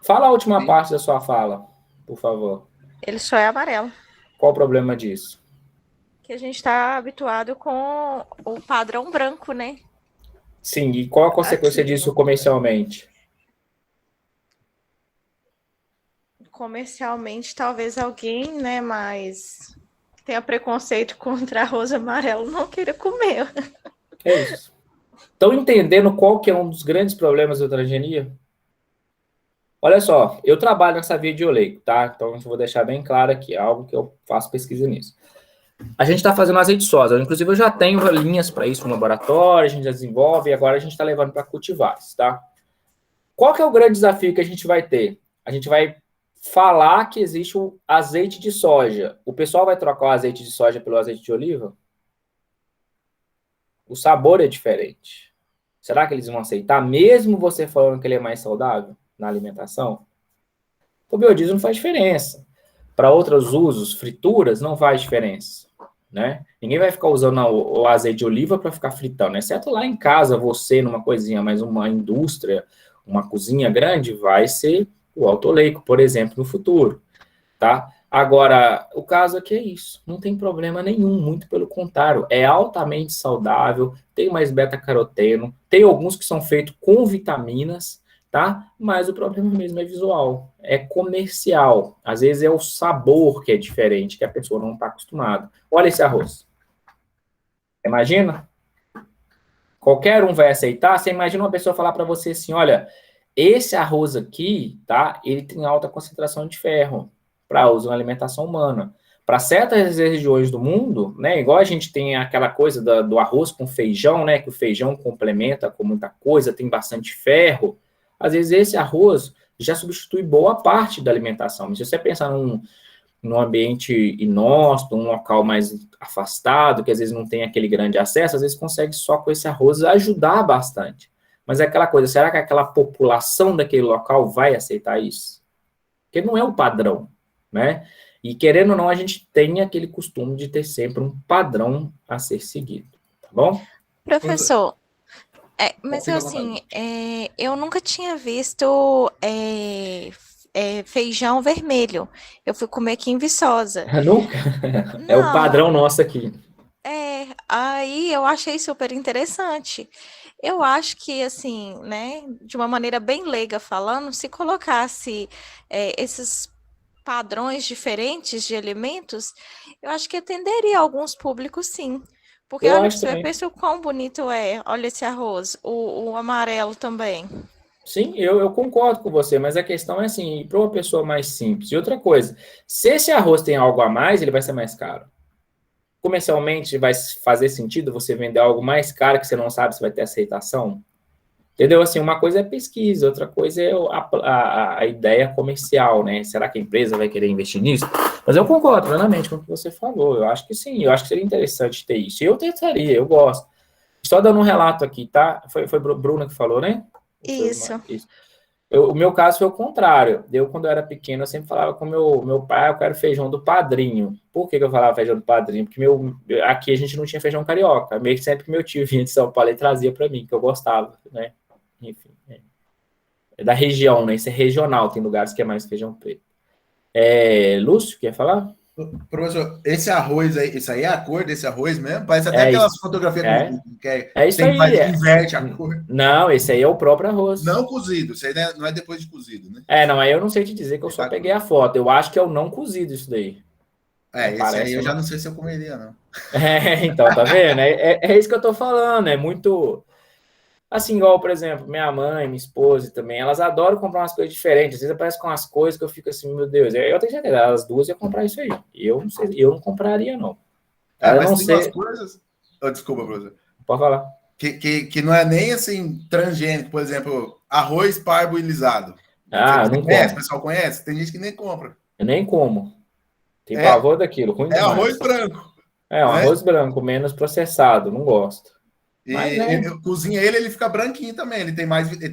Fala a última parte da sua fala, por favor. Ele só é amarelo. Qual o problema disso? Que a gente está habituado com o padrão branco, né? Sim, e qual a consequência disso comercialmente? Comercialmente, talvez alguém, né, mas tenha preconceito contra arroz amarelo, não queira comer. É isso. Estão entendendo qual que é um dos grandes problemas da transgenia? Olha só, eu trabalho nessa via de oleico, tá? Então, eu vou deixar bem claro aqui, é algo que eu faço pesquisa nisso. A gente está fazendo azeite de soja, inclusive eu já tenho linhas para isso no laboratório, a gente já desenvolve e agora a gente está levando para cultivares, tá? Qual que é o grande desafio que a gente vai ter? A gente vai falar que existe o azeite de soja. O pessoal vai trocar o azeite de soja pelo azeite de oliva? O sabor é diferente. Será que eles vão aceitar, mesmo você falando que ele é mais saudável na alimentação? O biodiesel não faz diferença. Para outros usos, frituras, não faz diferença, né? Ninguém vai ficar usando o azeite de oliva para ficar fritando, exceto lá em casa, você numa coisinha, mas uma indústria, uma cozinha grande, vai ser o alto oleico, por exemplo, no futuro, tá? Agora, o caso aqui é isso, não tem problema nenhum, muito pelo contrário, é altamente saudável, tem mais beta-caroteno, tem alguns que são feitos com vitaminas, tá? Mas o problema mesmo é visual, é comercial. Às vezes é o sabor que é diferente, que a pessoa não está acostumada. Olha esse arroz. Imagina? Qualquer um vai aceitar. Você imagina uma pessoa falar para você assim, olha, esse arroz aqui, tá? Ele tem alta concentração de ferro para uso na alimentação humana. Para certas regiões do mundo, né? Igual a gente tem aquela coisa do arroz com feijão, né? Que o feijão complementa com muita coisa, tem bastante ferro. Às vezes esse arroz já substitui boa parte da alimentação. Mas se você pensar num ambiente inóspito, um local mais afastado, que às vezes não tem aquele grande acesso, às vezes consegue só com esse arroz ajudar bastante. Mas é aquela coisa, será que aquela população daquele local vai aceitar isso? Porque não é o padrão, né? E querendo ou não, a gente tem aquele costume de ter sempre um padrão a ser seguido, tá bom? Professor, mas Fica à assim, vontade. eu nunca tinha visto feijão vermelho. Eu fui comer aqui em Viçosa. Nunca. É o Não, padrão nosso aqui. aí eu achei super interessante. Eu acho que, assim, né, de uma maneira bem leiga falando, se colocasse esses padrões diferentes de alimentos, eu acho que atenderia alguns públicos, sim. Porque Eu olha para acho você ver, também. pensa o quão bonito é. Olha esse arroz, o amarelo também. Sim, eu concordo com você, mas a questão é assim, para uma pessoa mais simples. E outra coisa, se esse arroz tem algo a mais, ele vai ser mais caro. Comercialmente, vai fazer sentido você vender algo mais caro que você não sabe se vai ter aceitação? Entendeu? Assim, uma coisa é pesquisa, outra coisa é a ideia comercial, né? Será que a empresa vai querer investir nisso? Mas eu concordo plenamente com o que você falou. Eu acho que sim, eu acho que seria interessante ter isso. Eu tentaria, eu gosto. Só dando um relato aqui, tá? Foi Bruna que falou, né? Isso. Isso. O meu caso foi o contrário. Eu, quando eu era pequeno, eu sempre falava com meu pai, eu quero feijão do padrinho. Por que eu falava feijão do padrinho? Porque aqui a gente não tinha feijão carioca. Meio que sempre que meu tio vinha de São Paulo e trazia para mim, que eu gostava, né? Enfim, é da região, né? Isso é regional, tem lugares que é mais feijão preto. Lúcio, quer falar? Professor, esse arroz aí, isso aí é a cor desse arroz mesmo? Parece até É aquelas isso. fotografias do É, Google, que é isso tem, aí. inverte a cor. Não, esse aí é o próprio arroz. Não cozido, isso aí não é depois de cozido, né? Não, aí eu não sei te dizer que eu Ele só tá peguei cru. a foto. Eu acho que é o não cozido isso daí. Esse aí Parece, eu eu já não. não sei se eu comeria, não. Então, tá vendo? É isso que eu tô falando. É muito. Assim, igual, por exemplo, minha mãe, minha esposa também, elas adoram comprar umas coisas diferentes. Às vezes aparece com umas coisas que eu fico assim, meu Deus, eu tenho certeza, as duas iam comprar isso aí. Eu não sei, eu não compraria, não. A Mas não tem umas ser. coisas. Oh, desculpa, professor. Pode falar. Que não é nem assim transgênico, por exemplo, arroz parboilizado. Ah, eu Você não conhece? O como. pessoal conhece? Tem gente que nem compra. Eu nem como. Tem É, pavor daquilo, ruim é arroz demais. branco, É, um né? arroz branco, menos processado, não gosto. Mas, né? Cozinha ele fica branquinho também. Ele tem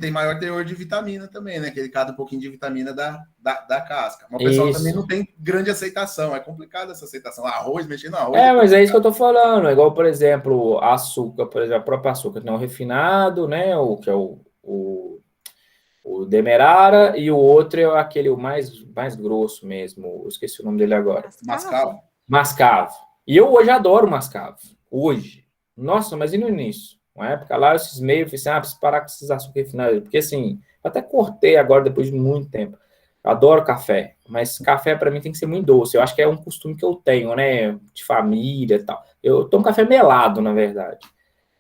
maior teor de vitamina também, né? Que ele cada um pouquinho de vitamina da casca. Mas o pessoal também Isso. não tem grande aceitação. É complicado essa aceitação. Arroz, mexer no arroz é Mas é isso que eu complicado. tô falando. É igual, por exemplo, açúcar, por exemplo, a própria açúcar, tem o refinado, né? O que é o Demerara, e o outro é aquele o mais grosso mesmo. Eu esqueci o nome dele agora. Mascavo. Mascavo. E eu hoje adoro mascavo. Hoje. Nossa, mas e no início? Uma época lá eu cismei, eu falei assim, preciso parar com esses açúcares refinados. Porque assim, eu até cortei agora depois de muito tempo. Eu adoro café, mas café para mim tem que ser muito doce. Eu acho que é um costume que eu tenho, né? De família e tal. Eu tomo café melado, na verdade.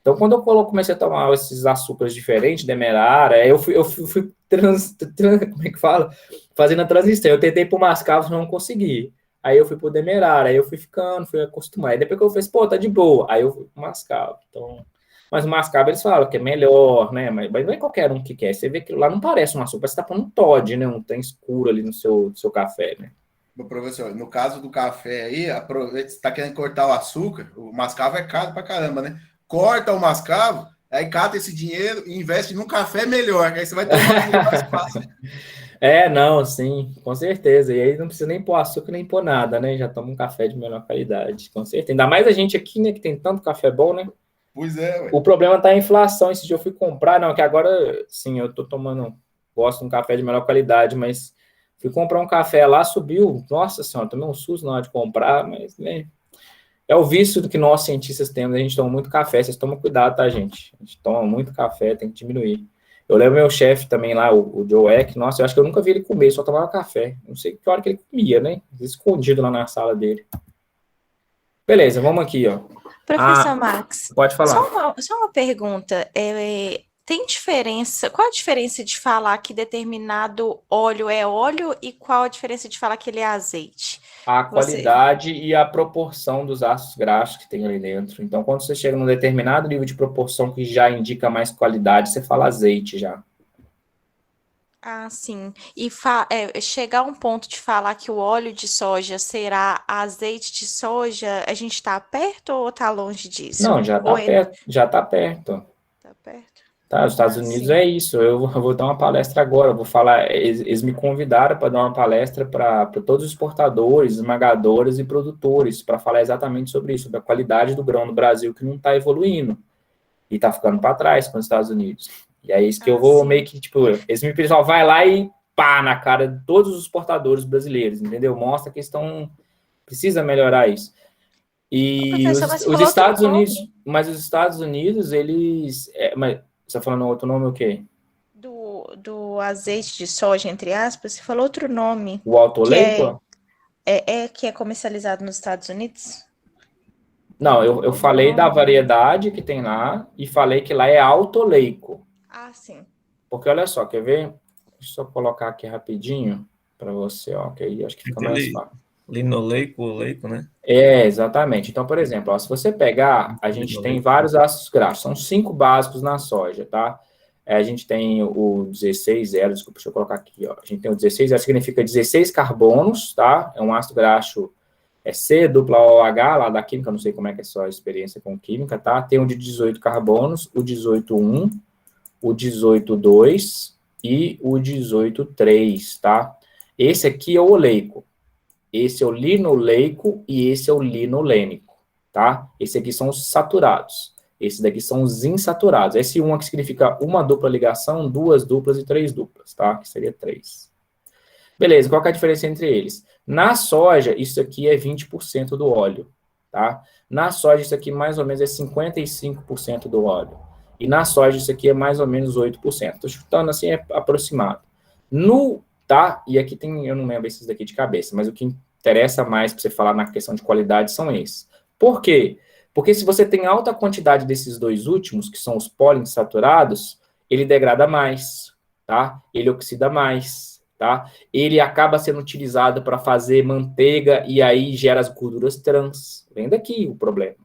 Então, quando eu comecei a tomar esses açúcares diferentes, Demerara, fui como é que fala? Fazendo a transição. Eu tentei por mascavo, não consegui. Aí eu fui pro Demerara, aí eu fui ficando, fui acostumar. Aí depois que eu fiz, pô, tá de boa. Aí eu fui pro mascavo. Então, mas o mascavo eles falam que é melhor, né? Mas não é qualquer um que quer. Você vê que lá não parece um açúcar, você tá pondo um Todd, né? Um trem escuro ali no seu café, né? Professor, no caso do café aí, aproveita, você está querendo cortar o açúcar, o mascavo é caro pra caramba, né? Corta o mascavo, aí cata esse dinheiro e investe num café melhor, aí você vai ter uma vida mais fácil. Não, sim, com certeza. E aí não precisa nem pôr açúcar nem pôr nada, né? Já toma um café de melhor qualidade, com certeza. Ainda mais a gente aqui, né, que tem tanto café bom, né? Pois é, ué. O problema tá a inflação. Esse dia eu fui comprar, não, que agora, sim, eu tô tomando, gosto de um café de melhor qualidade, mas fui comprar um café lá, subiu, nossa senhora, tomei um susto na hora de comprar, mas, né, é o vício do que nós cientistas temos, a gente toma muito café, vocês tomam cuidado, tá, gente? A gente toma muito café, tem que diminuir. Eu lembro meu chefe também lá, o Joe Eck, nossa, eu acho que eu nunca vi ele comer, só tomava café. Não sei que hora que ele comia, né? Escondido lá na sala dele. Beleza, vamos aqui, ó. Professor Max, Pode falar. só uma pergunta. Tem diferença? Qual a diferença de falar que determinado óleo é óleo e qual a diferença de falar que ele é azeite? A qualidade e a proporção dos ácidos graxos que tem ali dentro. Então, quando você chega num determinado nível de proporção que já indica mais qualidade, você fala azeite já. Ah, sim. E chegar a um ponto de falar que o óleo de soja será azeite de soja, a gente está perto ou está longe disso? Não, já está Ou é, perto, já está perto. tá perto? Tá, os Estados Ah, Unidos sim. é isso. Eu vou dar uma palestra agora. Eu vou falar. Eles me convidaram para dar uma palestra para todos os exportadores, esmagadores e produtores, para falar exatamente sobre isso, sobre a qualidade do grão no Brasil que não está evoluindo e está ficando para trás com os Estados Unidos. E é isso que eu Ah, vou meio sim. que, tipo, eles me pedem, ó, vai lá e pá na cara de todos os exportadores brasileiros, entendeu? Mostra que estão. Precisa melhorar isso. Ô, E professor, mas você os falou outro Estados Unidos, nome mas os Estados Unidos, eles. Mas você está falando outro nome o quê? do azeite de soja, entre aspas, você falou outro nome O Alto que Leico? que é comercializado nos Estados Unidos? Não, eu Outro falei da nome? variedade que tem lá e falei que lá é Alto Leico. Ah, sim. Porque olha só, quer ver? Deixa eu só colocar aqui rapidinho para você, ó, que aí acho que fica mais Aquele fácil. linoleico, oleico, né? É, exatamente. Então, por exemplo, ó, se você pegar, a gente tem Linoleico. vários ácidos graxos, são 5 básicos na soja, tá? A gente tem o 16,0, desculpa, deixa eu colocar aqui, ó. A gente tem o 16,0, significa 16 carbonos, tá? É um ácido graxo C, dupla OH, lá da química, não sei como é que é a sua experiência com química, tá? Tem o de 18 carbonos, o 18,1, o 18,2 e o 18,3, tá? Esse aqui é o oleico. Esse é o linoleico e esse é o linolênico, tá? Esse aqui são os saturados. Esse daqui são os insaturados. Esse um aqui significa uma dupla ligação, duas duplas e três duplas, tá? Que seria três. Beleza, qual que é a diferença entre eles? Na soja, isso aqui é 20% do óleo, tá? Na soja, isso aqui mais ou menos é 55% do óleo. E na soja, isso aqui é mais ou menos 8%. Estou chutando assim, é aproximado. Tá? E aqui tem, eu não lembro esses daqui de cabeça, mas o que interessa mais para você falar na questão de qualidade são esses. Por quê? Porque se você tem alta quantidade desses dois últimos, que são os poliinsaturados, ele degrada mais, tá? Ele oxida mais, tá? Ele acaba sendo utilizado para fazer manteiga e aí gera as gorduras trans. Vem daqui o problema,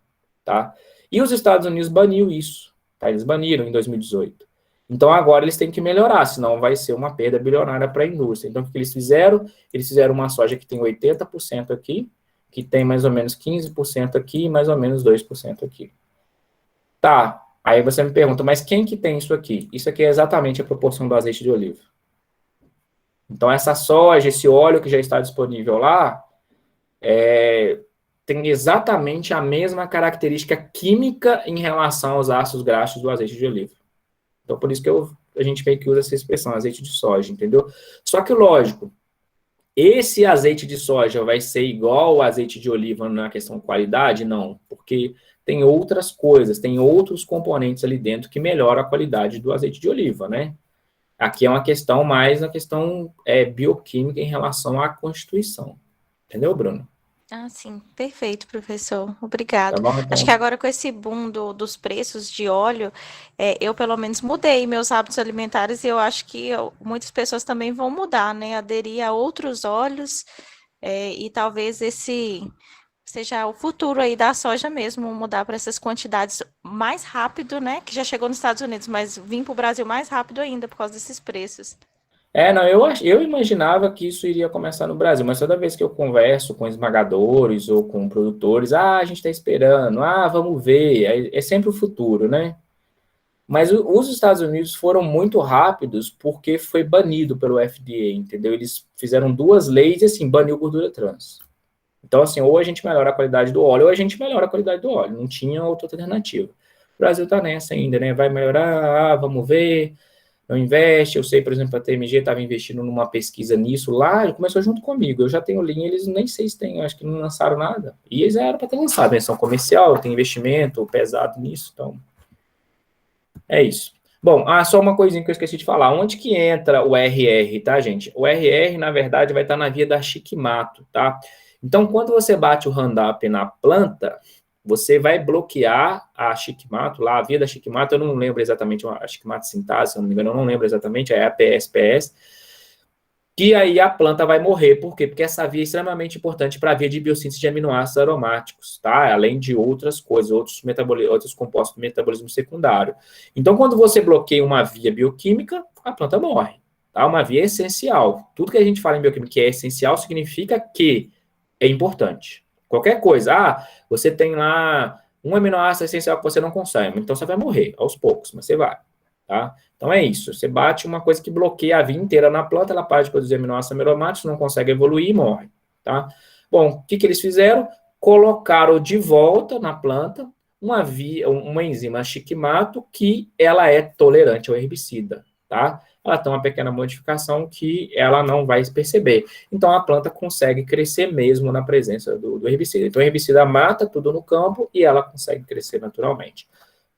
tá? E os Estados Unidos baniu isso, tá? Eles baniram em 2018. Então, agora eles têm que melhorar, senão vai ser uma perda bilionária para a indústria. Então, o que eles fizeram? Eles fizeram uma soja que tem 80% aqui, que tem mais ou menos 15% aqui e mais ou menos 2% aqui. Tá, aí você me pergunta, mas quem que tem isso aqui? Isso aqui é exatamente a proporção do azeite de oliva. Então, essa soja, esse óleo que já está disponível lá, tem exatamente a mesma característica química em relação aos ácidos graxos do azeite de oliva. Então, por isso que a gente meio que usa essa expressão, azeite de soja, entendeu? Só que, lógico, esse azeite de soja vai ser igual ao azeite de oliva na questão de qualidade? Não, porque tem outras coisas, tem outros componentes ali dentro que melhoram a qualidade do azeite de oliva, né? Aqui é uma questão mais uma questão bioquímica em relação à constituição. Entendeu, Bruno? Ah, sim, perfeito, professor. Tá Obrigado. bom, Acho que então? agora com esse boom dos preços de óleo, eu pelo menos mudei meus hábitos alimentares e eu acho que muitas pessoas também vão mudar, né? Aderir a outros óleos, e talvez esse seja o futuro aí da soja mesmo, mudar para essas quantidades mais rápido, né? Que já chegou nos Estados Unidos, mas vir para o Brasil mais rápido ainda por causa desses preços. Não, eu imaginava que isso iria começar no Brasil, mas toda vez que eu converso com esmagadores ou com produtores, a gente está esperando, vamos ver, é sempre o futuro, né? Mas os Estados Unidos foram muito rápidos porque foi banido pelo FDA, entendeu? Eles fizeram duas leis e, assim, baniu gordura trans. Então, assim, ou a gente melhora a qualidade do óleo, ou a gente melhora a qualidade do óleo. Não tinha outra alternativa. O Brasil está nessa ainda, né? Vai melhorar, vamos ver, não investe. Eu sei, por exemplo, a TMG estava investindo numa pesquisa nisso lá, começou junto comigo. Eu já tenho linha, eles nem sei se tem, acho que não lançaram nada. E eles eram para ter lançado, né? São comercial, tem investimento pesado nisso, então é isso. Bom, só uma coisinha que eu esqueci de falar. Onde que entra o RR, tá, gente? O RR, na verdade, vai estar na via da Shikamato, tá? Então, quando você bate o Roundup na planta, você vai bloquear a Shikamato, lá, a via da Shikamato, eu não lembro exatamente, a Shikamato sintase, se eu não me engano, eu não lembro exatamente, é a PSPS, que aí a planta vai morrer. Por quê? Porque essa via é extremamente importante para a via de biossíntese de aminoácidos aromáticos, tá? Além de outras coisas, outros compostos do metabolismo secundário. Então, quando você bloqueia uma via bioquímica, a planta morre, tá? Uma via essencial. Tudo que a gente fala em bioquímica que é essencial significa que é importante. Qualquer coisa, você tem lá um aminoácido essencial que você não consome, então você vai morrer aos poucos, mas você vai, tá? Então é isso, você bate uma coisa que bloqueia a vida inteira na planta, ela para de produzir aminoácidos aromáticos, não consegue evoluir e morre, tá? Bom, o que eles fizeram? Colocaram de volta na planta uma enzima Shikamato que ela é tolerante ao herbicida, tá? Ela tem uma pequena modificação que ela não vai perceber. Então, a planta consegue crescer mesmo na presença do herbicida. Então, o herbicida mata tudo no campo e ela consegue crescer naturalmente.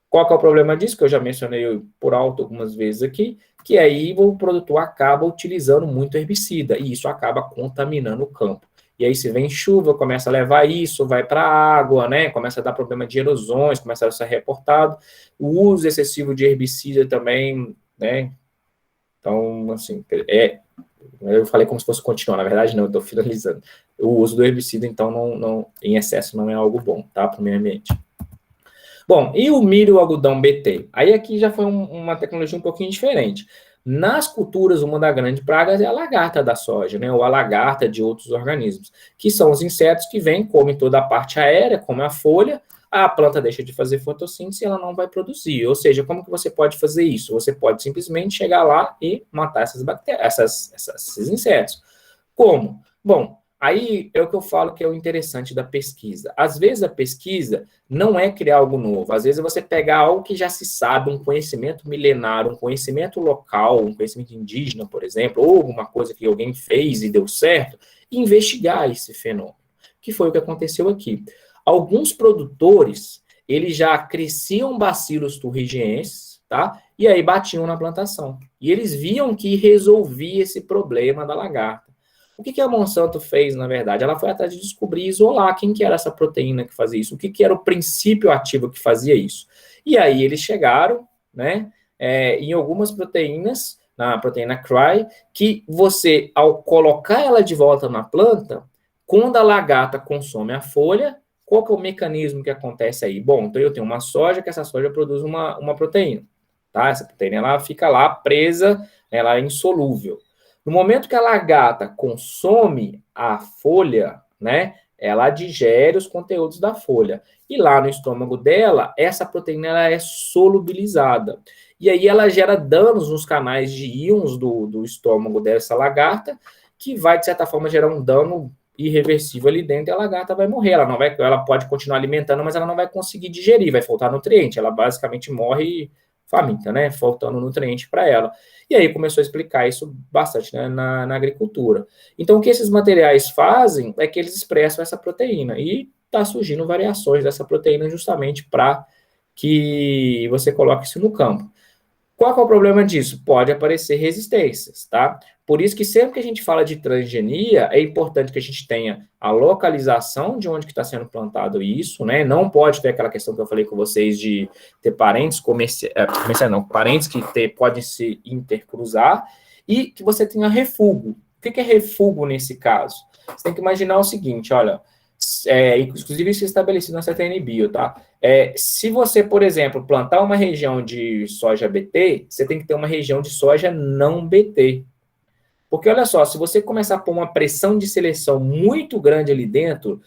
Qual que é o problema disso? Que eu já mencionei por alto algumas vezes aqui, que aí o produtor acaba utilizando muito herbicida e isso acaba contaminando o campo. E aí, se vem chuva, começa a levar isso, vai para a água, né? Começa a dar problema de erosões, começa a ser reportado. O uso excessivo de herbicida também, né? Então, assim, eu falei como se fosse continuar, na verdade não, eu estou finalizando. O uso do herbicida, então, não, em excesso não é algo bom, tá, para o meio ambiente. Bom, e o milho e o algodão BT? Aí aqui já foi uma tecnologia um pouquinho diferente. Nas culturas, uma das grandes pragas é a lagarta da soja, né, ou a lagarta de outros organismos, que são os insetos que vêm, comem toda a parte aérea, como a folha, a planta deixa de fazer fotossíntese e ela não vai produzir. Ou seja, como que você pode fazer isso? Você pode simplesmente chegar lá e matar essas bactérias, esses insetos. Como? Bom, aí é o que eu falo que é o interessante da pesquisa. Às vezes a pesquisa não é criar algo novo. Às vezes você pegar algo que já se sabe, um conhecimento milenar, um conhecimento local, um conhecimento indígena, por exemplo, ou alguma coisa que alguém fez e deu certo, e investigar esse fenômeno. Que foi o que aconteceu aqui. Alguns produtores, eles já cresciam bacilos turrigienses, tá? E aí batiam na plantação. E eles viam que resolvia esse problema da lagarta. O que a Monsanto fez, na verdade? Ela foi atrás de descobrir e isolar quem que era essa proteína que fazia isso, o que era o princípio ativo que fazia isso. E aí eles chegaram, né, em algumas proteínas, na proteína CRY, que você, ao colocar ela de volta na planta, quando a lagarta consome a folha, qual que é o mecanismo que acontece aí? Bom, então eu tenho uma soja, que essa soja produz uma proteína, tá? Essa proteína, ela fica lá presa, ela é insolúvel. No momento que a lagarta consome a folha, né, ela digere os conteúdos da folha. E lá no estômago dela, essa proteína ela é solubilizada. E aí ela gera danos nos canais de íons do estômago dessa lagarta, que vai, de certa forma, gerar um dano irreversível ali dentro e a lagarta vai morrer. Ela pode continuar alimentando, mas ela não vai conseguir digerir, vai faltar nutriente. Ela basicamente morre faminta, né? Faltando nutriente para ela. E aí começou a explicar isso bastante, né, na agricultura. Então, o que esses materiais fazem é que eles expressam essa proteína. E está surgindo variações dessa proteína justamente para que você coloque isso no campo. Qual que é o problema disso? Pode aparecer resistências, tá? Por isso que sempre que a gente fala de transgenia, é importante que a gente tenha a localização de onde que está sendo plantado isso, né? Não pode ter aquela questão que eu falei com vocês de ter parentes parentes que podem se intercruzar e que você tenha refúgio. O que é refúgio nesse caso? Você tem que imaginar o seguinte, olha, inclusive isso é estabelecido na CTN Bio, tá? Se você, por exemplo, plantar uma região de soja BT, você tem que ter uma região de soja não BT. Porque, olha só, se você começar a pôr uma pressão de seleção muito grande ali dentro,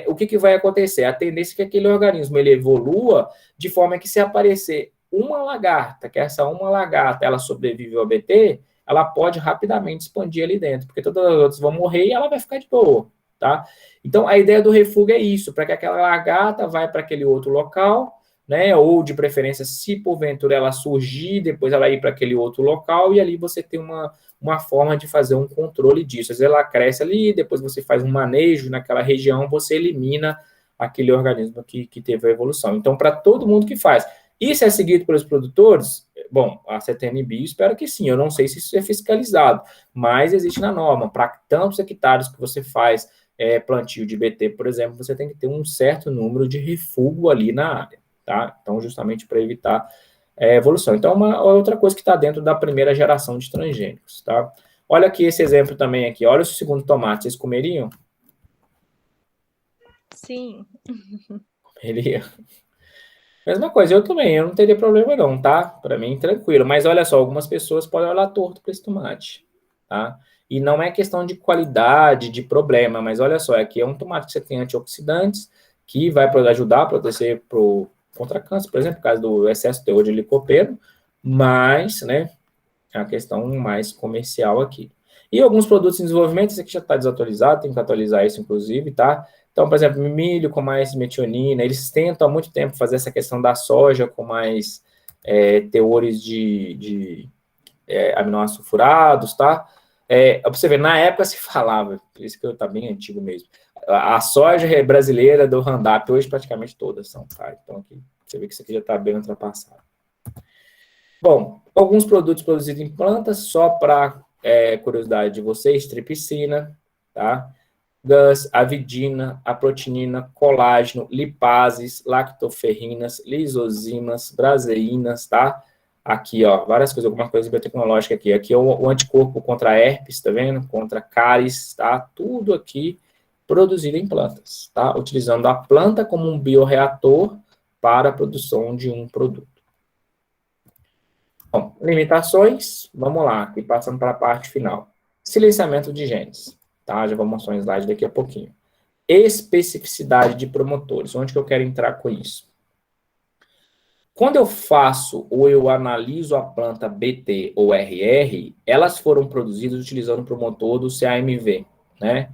o que vai acontecer? A tendência é que aquele organismo ele evolua de forma que se aparecer uma lagarta, que essa uma lagarta ela sobrevive ao BT, ela pode rapidamente expandir ali dentro, porque todas as outras vão morrer e ela vai ficar de boa, tá? Então, a ideia do refúgio é isso, para que aquela lagarta vá para aquele outro local, né? Ou, de preferência, se porventura ela surgir, depois ela ir para aquele outro local, e ali você tem uma forma de fazer um controle disso. Às vezes ela cresce ali, depois você faz um manejo naquela região, você elimina aquele organismo que teve a evolução. Então, para todo mundo que faz. Isso é seguido pelos produtores? Bom, a CTN Bio espera que sim. Eu não sei se isso é fiscalizado, mas existe na norma. Para tantos hectares que você faz plantio de BT, por exemplo, você tem que ter um certo número de refúgio ali na área, tá? Então, justamente para evitar evolução. Então, uma outra coisa que está dentro da primeira geração de transgênicos, tá? Olha aqui esse exemplo também aqui. Olha o segundo tomate. Vocês comeriam? Sim. Comeria. Mesma coisa, eu também, eu não teria problema não, tá? Para mim, tranquilo. Mas olha só, algumas pessoas podem olhar torto para esse tomate, tá? E não é questão de qualidade, de problema, mas olha só, aqui é um tomate que você tem antioxidantes, que vai ajudar a proteger contra câncer, por exemplo, por causa do excesso de teor de licopeno, mas, né, é a questão mais comercial aqui. E alguns produtos em desenvolvimento, esse aqui já está desatualizado, tem que atualizar isso, inclusive, tá? Então, por exemplo, milho com mais metionina, eles tentam há muito tempo fazer essa questão da soja com mais teores de aminoácidos sulfurados, tá? Pra você ver, na época se falava, por isso que eu tá bem antigo mesmo, a soja brasileira do Roundup, hoje praticamente todas são, tá? Então, aqui, você vê que isso aqui já está bem ultrapassado. Bom, alguns produtos produzidos em plantas, só para curiosidade de vocês, tripsina, tá? GAS, avidina, aprotinina, colágeno, lipases, lactoferrinas, lisozimas, braseínas, tá? Aqui, ó, várias coisas, alguma coisa biotecnológica aqui. Aqui é o anticorpo contra herpes, tá vendo? Contra cáries, tá? Tudo aqui produzido em plantas, tá? Utilizando a planta como um bioreator para a produção de um produto. Bom, limitações, vamos lá, aqui passando para a parte final. Silenciamento de genes, tá? Já vou mostrar um slide daqui a pouquinho. Especificidade de promotores, onde que eu quero entrar com isso? Quando eu faço ou eu analiso a planta BT ou RR, elas foram produzidas utilizando o promotor do CAMV, né?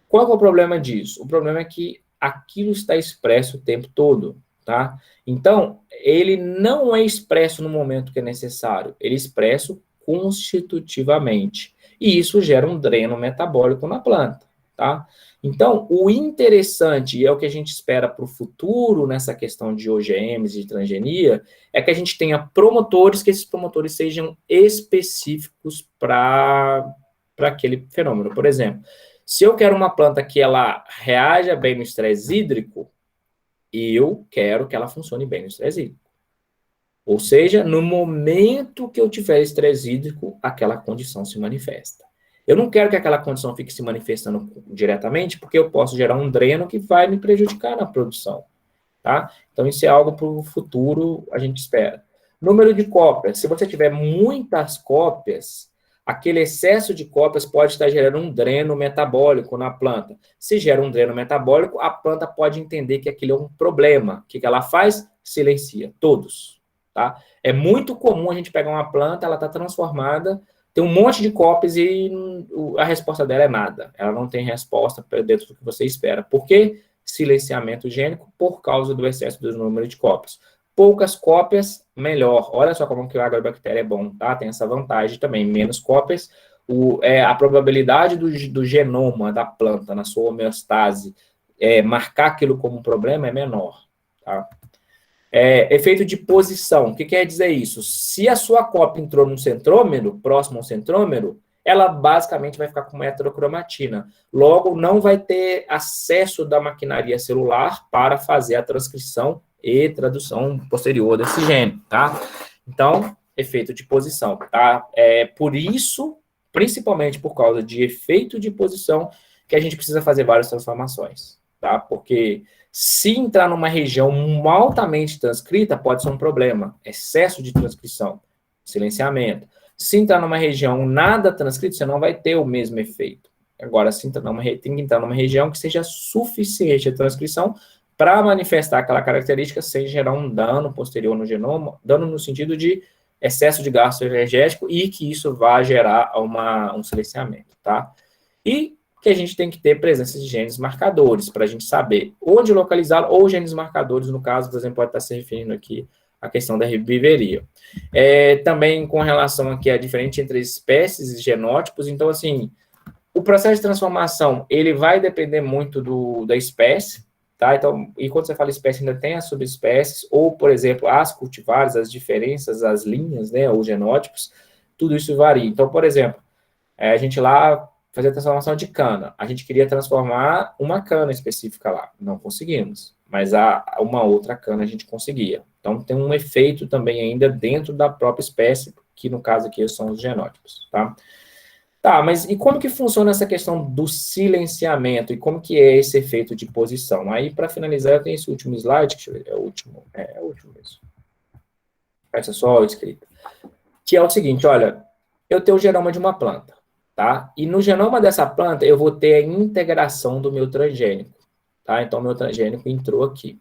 Qual é o problema disso? O problema é que aquilo está expresso o tempo todo, tá? Então, ele não é expresso no momento que é necessário, ele é expresso constitutivamente. E isso gera um dreno metabólico na planta, tá? Então, o interessante, e é o que a gente espera para o futuro nessa questão de OGMs e de transgenia, é que a gente tenha promotores, que esses promotores sejam específicos para aquele fenômeno. Por exemplo, se eu quero uma planta que ela reaja bem no estresse hídrico, eu quero que ela funcione bem no estresse hídrico. Ou seja, no momento que eu tiver estresse hídrico, aquela condição se manifesta. Eu não quero que aquela condição fique se manifestando diretamente, porque eu posso gerar um dreno que vai me prejudicar na produção, tá? Então, isso é algo para o futuro, a gente espera. Número de cópias. Se você tiver muitas cópias, aquele excesso de cópias pode estar gerando um dreno metabólico na planta. Se gera um dreno metabólico, a planta pode entender que aquilo é um problema. O que ela faz? Silencia todos, tá? É muito comum a gente pegar uma planta, ela está transformada, tem um monte de cópias e a resposta dela é nada. Ela não tem resposta dentro do que você espera. Por quê? Silenciamento gênico por causa do excesso do número de cópias. Poucas cópias, melhor. Olha só como que o agrobactéria é bom, tá? Tem essa vantagem também. Menos cópias, a probabilidade do genoma da planta na sua homeostase marcar aquilo como um problema é menor, tá? Efeito de posição. O que quer dizer isso? Se a sua cópia entrou num centrômero, próximo ao centrômero, ela basicamente vai ficar com uma heterocromatina. Logo, não vai ter acesso da maquinaria celular para fazer a transcrição e tradução posterior desse gene, tá? Então, efeito de posição, tá? Por isso, principalmente por causa de efeito de posição, que a gente precisa fazer várias transformações, tá? Porque se entrar numa região altamente transcrita, pode ser um problema. Excesso de transcrição, silenciamento. Se entrar numa região nada transcrita, você não vai ter o mesmo efeito. Agora, se entrar tem que entrar numa região que seja suficiente a transcrição para manifestar aquela característica sem gerar um dano posterior no genoma, dano no sentido de excesso de gasto energético e que isso vá gerar um silenciamento, tá? E que a gente tem que ter presença de genes marcadores, para a gente saber onde localizar, ou genes marcadores, no caso, por exemplo, pode estar se referindo aqui à questão da herbiveria. Também com relação aqui à diferença entre espécies e genótipos, então, assim, o processo de transformação, ele vai depender muito da espécie, tá? Então, e quando você fala espécie, ainda tem as subespécies, ou, por exemplo, as cultivares, as diferenças, as linhas, né, ou genótipos, tudo isso varia. Então, por exemplo, a gente lá fazer a transformação de cana. A gente queria transformar uma cana específica lá. Não conseguimos. Mas uma outra cana a gente conseguia. Então, tem um efeito também ainda dentro da própria espécie, que no caso aqui são os genótipos, tá? Tá, mas e como que funciona essa questão do silenciamento e como que é esse efeito de posição? Aí, para finalizar, eu tenho esse último slide, deixa eu ver, é o último mesmo. Essa é só a escrita. Que é o seguinte, olha, eu tenho o genoma de uma planta, tá? E no genoma dessa planta eu vou ter a integração do meu transgênico, tá? Então, o meu transgênico entrou aqui.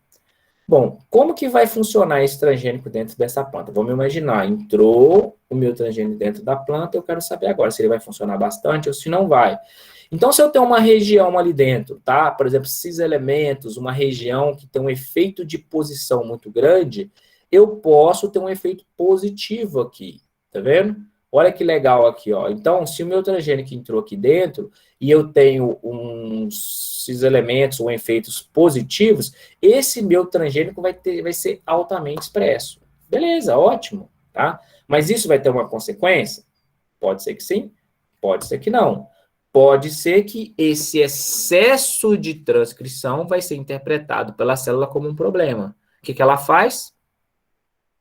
Bom, como que vai funcionar esse transgênico dentro dessa planta? Vamos imaginar, entrou o meu transgênico dentro da planta, eu quero saber agora se ele vai funcionar bastante ou se não vai. Então, se eu tenho uma região ali dentro, tá? Por exemplo, esses elementos, uma região que tem um efeito de posição muito grande, eu posso ter um efeito positivo aqui, tá vendo? Olha que legal aqui, ó. Então, se o meu transgênico entrou aqui dentro e eu tenho esses elementos ou efeitos positivos, esse meu transgênico vai ser altamente expresso. Beleza, ótimo, tá? Mas isso vai ter uma consequência? Pode ser que sim, pode ser que não. Pode ser que esse excesso de transcrição vai ser interpretado pela célula como um problema. O que ela faz?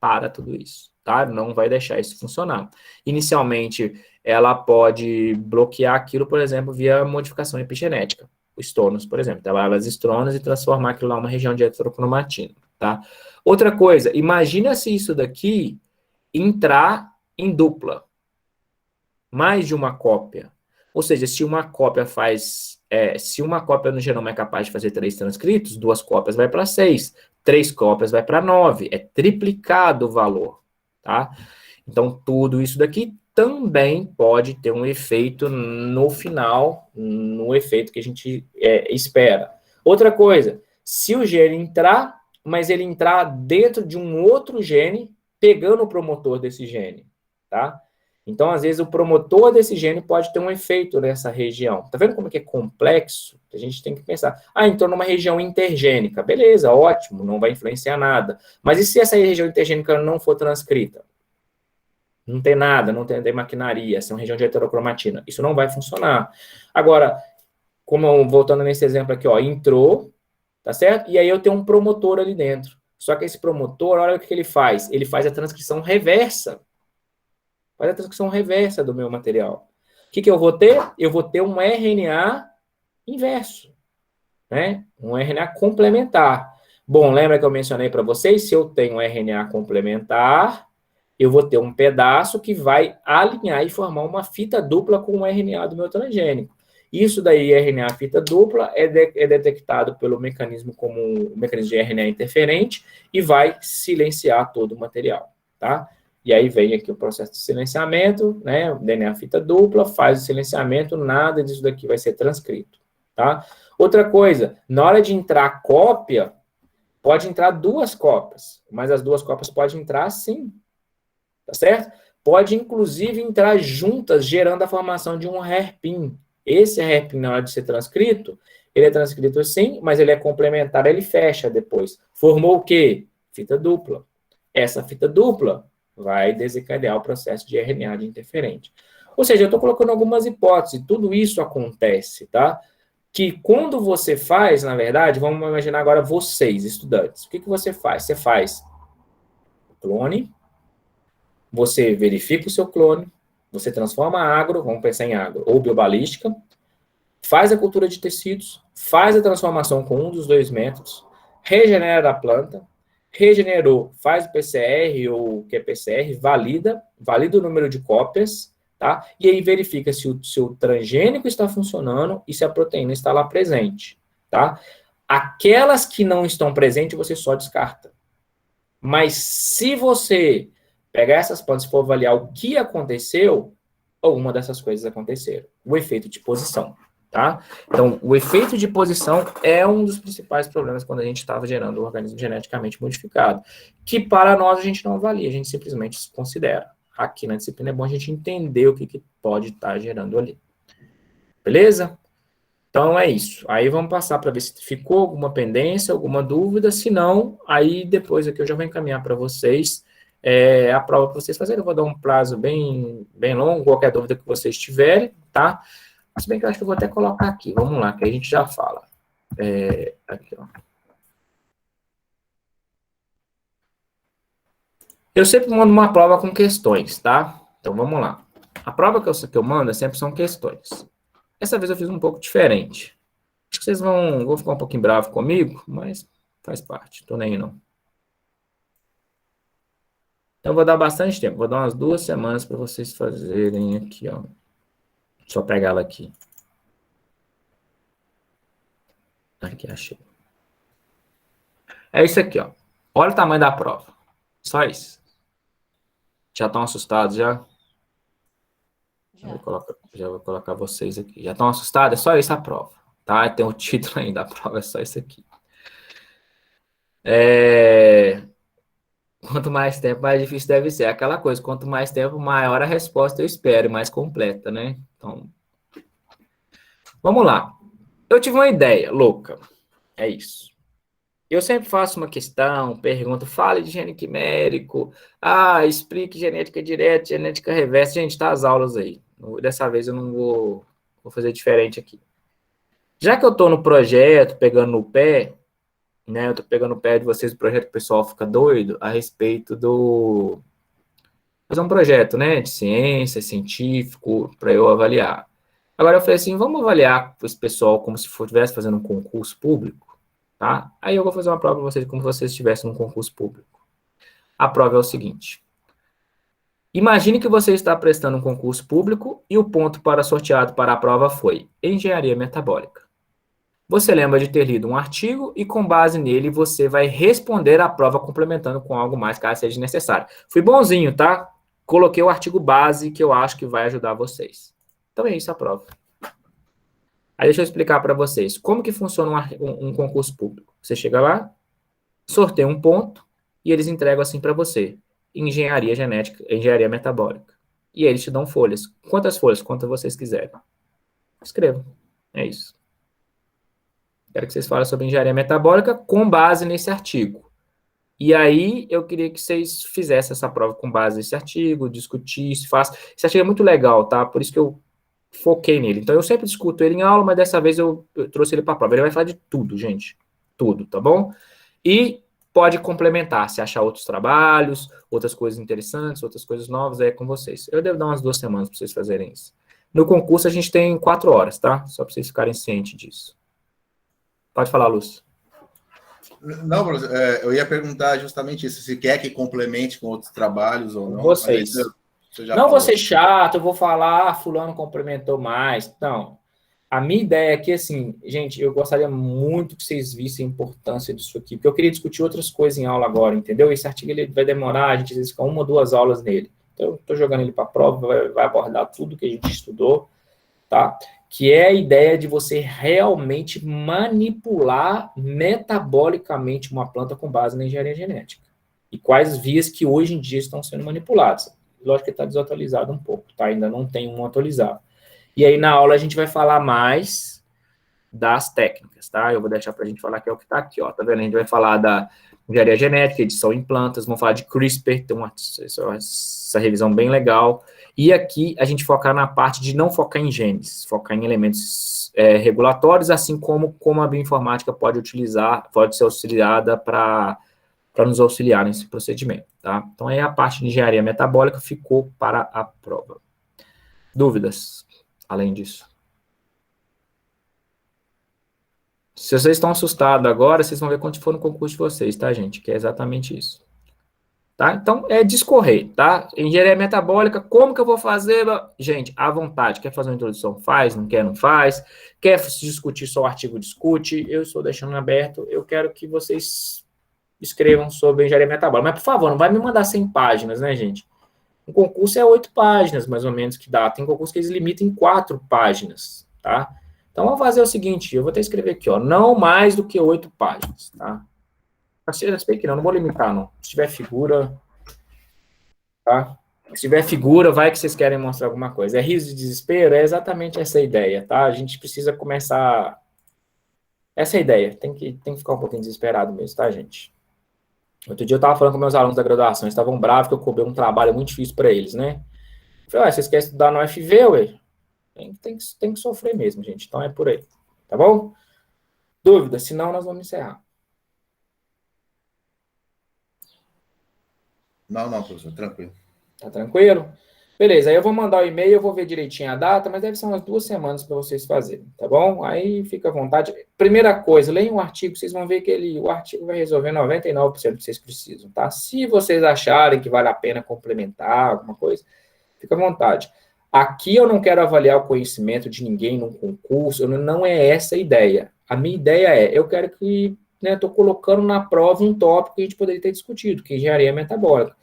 Para tudo isso, tá? Não vai deixar isso funcionar. Inicialmente, ela pode bloquear aquilo, por exemplo, via modificação epigenética. O Stonus, por exemplo, trabalhar as estronas e transformar aquilo lá uma região de heterocromatina, tá? Outra coisa, imagina se isso daqui entrar em dupla, mais de uma cópia. Ou seja, se uma cópia se uma cópia no genoma é capaz de fazer 3 transcritos, 2 cópias vai para 6, 3 cópias vai para 9, é triplicado o valor, tá? Então, tudo isso daqui também pode ter um efeito no final, no efeito que a gente espera. Outra coisa, se o gene entrar, mas ele entrar dentro de um outro gene, pegando o promotor desse gene, tá? Então, às vezes, o promotor desse gene pode ter um efeito nessa região. Tá vendo como que é complexo? A gente tem que pensar. Entrou numa região intergênica. Beleza, ótimo, não vai influenciar nada. Mas e se essa região intergênica não for transcrita? Não tem nada, não tem maquinaria, essa é uma região de heterocromatina. Isso não vai funcionar. Agora, voltando nesse exemplo aqui, ó, entrou, tá certo? E aí eu tenho um promotor ali dentro. Só que esse promotor, olha o que ele faz. Ele faz a transcrição reversa. Faz a transcrição reversa do meu material. O que eu vou ter? Eu vou ter um RNA inverso, né? Um RNA complementar. Bom, lembra que eu mencionei para vocês? Se eu tenho um RNA complementar, eu vou ter um pedaço que vai alinhar e formar uma fita dupla com o RNA do meu transgênico. Isso daí, RNA fita dupla, é detectado pelo mecanismo como o mecanismo de RNA interferente e vai silenciar todo o material, tá? E aí vem aqui o processo de silenciamento, né? O DNA fita dupla faz o silenciamento, nada disso daqui vai ser transcrito, tá? Outra coisa, na hora de entrar cópia, pode entrar 2 cópias, mas as 2 cópias podem entrar sim, tá certo? Pode, inclusive, entrar juntas, gerando a formação de um hairpin. Esse hairpin, na hora de ser transcrito, ele é transcrito sim, mas ele é complementar, ele fecha depois. Formou o quê? Fita dupla. Essa fita dupla vai desencadear o processo de RNA de interferente. Ou seja, eu estou colocando algumas hipóteses, tudo isso acontece, tá? Que quando você faz, na verdade, vamos imaginar agora vocês, estudantes, o que você faz? Você faz o clone, você verifica o seu clone, você transforma agro, vamos pensar em agro, ou biobalística, faz a cultura de tecidos, faz a transformação com um dos 2 métodos, regenera a planta, regenerou, faz o PCR ou o qPCR, valida o número de cópias, tá? E aí verifica se o seu transgênico está funcionando e se a proteína está lá presente, tá? Aquelas que não estão presentes, você só descarta. Mas se você pegar essas plantas e for avaliar o que aconteceu, alguma dessas coisas aconteceram. O efeito de posição, tá? Então, o efeito de posição é um dos principais problemas quando a gente estava gerando um organismo geneticamente modificado, que para nós a gente não avalia, a gente simplesmente considera. Aqui na disciplina é bom a gente entender o que pode estar gerando ali. Beleza? Então é isso. Aí vamos passar para ver se ficou alguma pendência, alguma dúvida. Se não, aí depois aqui eu já vou encaminhar para vocês a prova para vocês fazerem. Eu vou dar um prazo bem longo, qualquer dúvida que vocês tiverem, tá? Se bem que eu acho que eu vou até colocar aqui. Vamos lá, que aí a gente já fala. Aqui, ó. Eu sempre mando uma prova com questões, tá? Então vamos lá. A prova que eu mando sempre são questões. Essa vez eu fiz um pouco diferente. Acho que vocês vão ficar um pouquinho bravos comigo, mas faz parte, tô nem aí não. Então eu vou dar bastante tempo, vou dar umas 2 semanas para vocês fazerem aqui, ó. Só pegar ela aqui. Aqui, achei. É isso aqui, ó. Olha o tamanho da prova. Só isso. Já estão assustados, já? Já vou colocar vocês aqui. Já estão assustados? É só isso a prova, tá? Tem o título ainda, a prova é só isso aqui. Quanto mais tempo, mais difícil deve ser. Aquela coisa, quanto mais tempo, maior a resposta eu espero, mais completa, né? Então, vamos lá. Eu tive uma ideia louca. É isso. Eu sempre faço uma questão, pergunto, fale de gene quimérico, explique genética direta, genética reversa. Gente, tá as aulas aí. Dessa vez eu não vou fazer diferente aqui. Já que eu tô no projeto, pegando no pé, né? Eu tô pegando o pé de vocês, o projeto, o pessoal fica doido a respeito do... Fazer um projeto, né? De ciência, científico, para eu avaliar. Agora eu falei assim, vamos avaliar esse pessoal como se estivesse fazendo um concurso público, tá? Aí eu vou fazer uma prova para vocês como se vocês estivessem num concurso público. A prova é o seguinte. Imagine que você está prestando um concurso público e o ponto para sorteado para a prova foi engenharia metabólica. Você lembra de ter lido um artigo e, com base nele, você vai responder a prova complementando com algo mais, caso seja necessário. Fui bonzinho, tá? Coloquei o artigo base que eu acho que vai ajudar vocês. Então é isso a prova. Aí deixa eu explicar para vocês. Como que funciona um concurso público? Você chega lá, sorteia um ponto e eles entregam assim para você. Engenharia genética, engenharia metabólica. E eles te dão folhas. Quantas folhas? Quantas vocês quiserem. Escrevam. É isso. Quero que vocês falem sobre engenharia metabólica com base nesse artigo. E aí, eu queria que vocês fizessem essa prova com base nesse artigo, discutissem, façam. Esse artigo é muito legal, tá? Por isso que eu foquei nele. Então, eu sempre discuto ele em aula, mas dessa vez eu trouxe ele para a prova. Ele vai falar de tudo, gente. Tudo, tá bom? E pode complementar, se achar outros trabalhos, outras coisas interessantes, outras coisas novas, aí é com vocês. Eu devo dar umas 2 semanas para vocês fazerem isso. No concurso, a gente tem 4 horas, tá? Só para vocês ficarem cientes disso. Pode falar, Lúcio. Não, eu ia perguntar justamente isso, se quer que complemente com outros trabalhos ou não. Vocês. Não vou ser chato, eu vou falar, fulano complementou mais. Não. A minha ideia é que, assim, gente, eu gostaria muito que vocês vissem a importância disso aqui, porque eu queria discutir outras coisas em aula agora, entendeu? Esse artigo ele vai demorar, a gente às vezes fica 1 ou 2 aulas nele. Então, eu estou jogando ele para a prova, vai abordar tudo que a gente estudou, tá? Que é a ideia de você realmente manipular metabolicamente uma planta com base na engenharia genética. E quais vias que hoje em dia estão sendo manipuladas. Lógico que está desatualizado um pouco, tá? Ainda não tem um atualizado. E aí, na aula, a gente vai falar mais das técnicas, tá? Eu vou deixar para a gente falar que é o que está aqui, ó. Tá vendo? A gente vai falar da engenharia genética, edição em plantas, vamos falar de CRISPR, tem essa revisão bem legal. E aqui a gente focar na parte de não focar em genes, focar em elementos regulatórios, assim como a bioinformática pode ser auxiliada para nos auxiliar nesse procedimento, tá? Então, aí a parte de engenharia metabólica ficou para a prova. Dúvidas, além disso? Se vocês estão assustados agora, vocês vão ver quando for no concurso de vocês, tá, gente? Que é exatamente isso. Tá? Então, é discorrer, tá? Engenharia metabólica, como que eu vou fazer? Gente, à vontade. Quer fazer uma introdução? Faz. Não quer? Não faz. Quer discutir só o artigo? Discute. Eu estou deixando aberto. Eu quero que vocês escrevam sobre engenharia metabólica. Mas, por favor, não vai me mandar 100 páginas, né, gente? O concurso é 8 páginas, mais ou menos, que dá. Tem concurso que eles limitam em 4 páginas, tá? Então, vamos fazer o seguinte, eu vou até escrever aqui, ó, não mais do que 8 páginas, tá? Não vou limitar, não. Se tiver figura, tá? Se tiver figura, vai que vocês querem mostrar alguma coisa. É riso de desespero? É exatamente essa a ideia, tá? A gente precisa começar... Essa é a ideia. Tem que ficar um pouquinho desesperado mesmo, tá, gente? Outro dia eu estava falando com meus alunos da graduação, eles estavam bravos que eu cobrei um trabalho muito difícil para eles, né? Eu falei, vocês querem estudar no UFV, ué? Tem que sofrer mesmo, gente. Então é por aí, tá bom? Dúvida? Senão nós vamos encerrar. Não, professor, tranquilo. Tá tranquilo? Beleza, aí eu vou mandar o e-mail, eu vou ver direitinho a data, mas deve ser umas 2 semanas para vocês fazerem, tá bom? Aí fica à vontade. Primeira coisa, leiam o artigo, vocês vão ver que o artigo vai resolver 99% do que vocês precisam, tá? Se vocês acharem que vale a pena complementar alguma coisa, fica à vontade. Aqui eu não quero avaliar o conhecimento de ninguém num concurso, não é essa a ideia. A minha ideia é, eu quero que, né, estou colocando na prova um tópico que a gente poderia ter discutido, que é engenharia metabólica.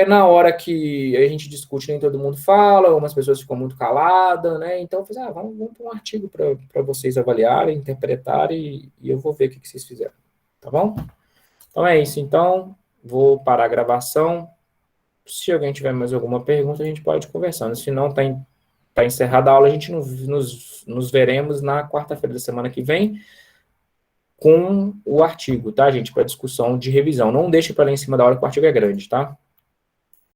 Na hora que a gente discute, nem todo mundo fala, algumas pessoas ficam muito caladas, né? Então, eu falei, vamos para um artigo para vocês avaliarem, interpretarem, e eu vou ver o que vocês fizeram, tá bom? Então, é isso. Então, vou parar a gravação. Se alguém tiver mais alguma pergunta, a gente pode ir conversando. Se não, tá encerrada a aula, a gente nos veremos na quarta-feira da semana que vem com o artigo, tá, gente? Para discussão de revisão. Não deixe para ler em cima da hora que o artigo é grande, tá?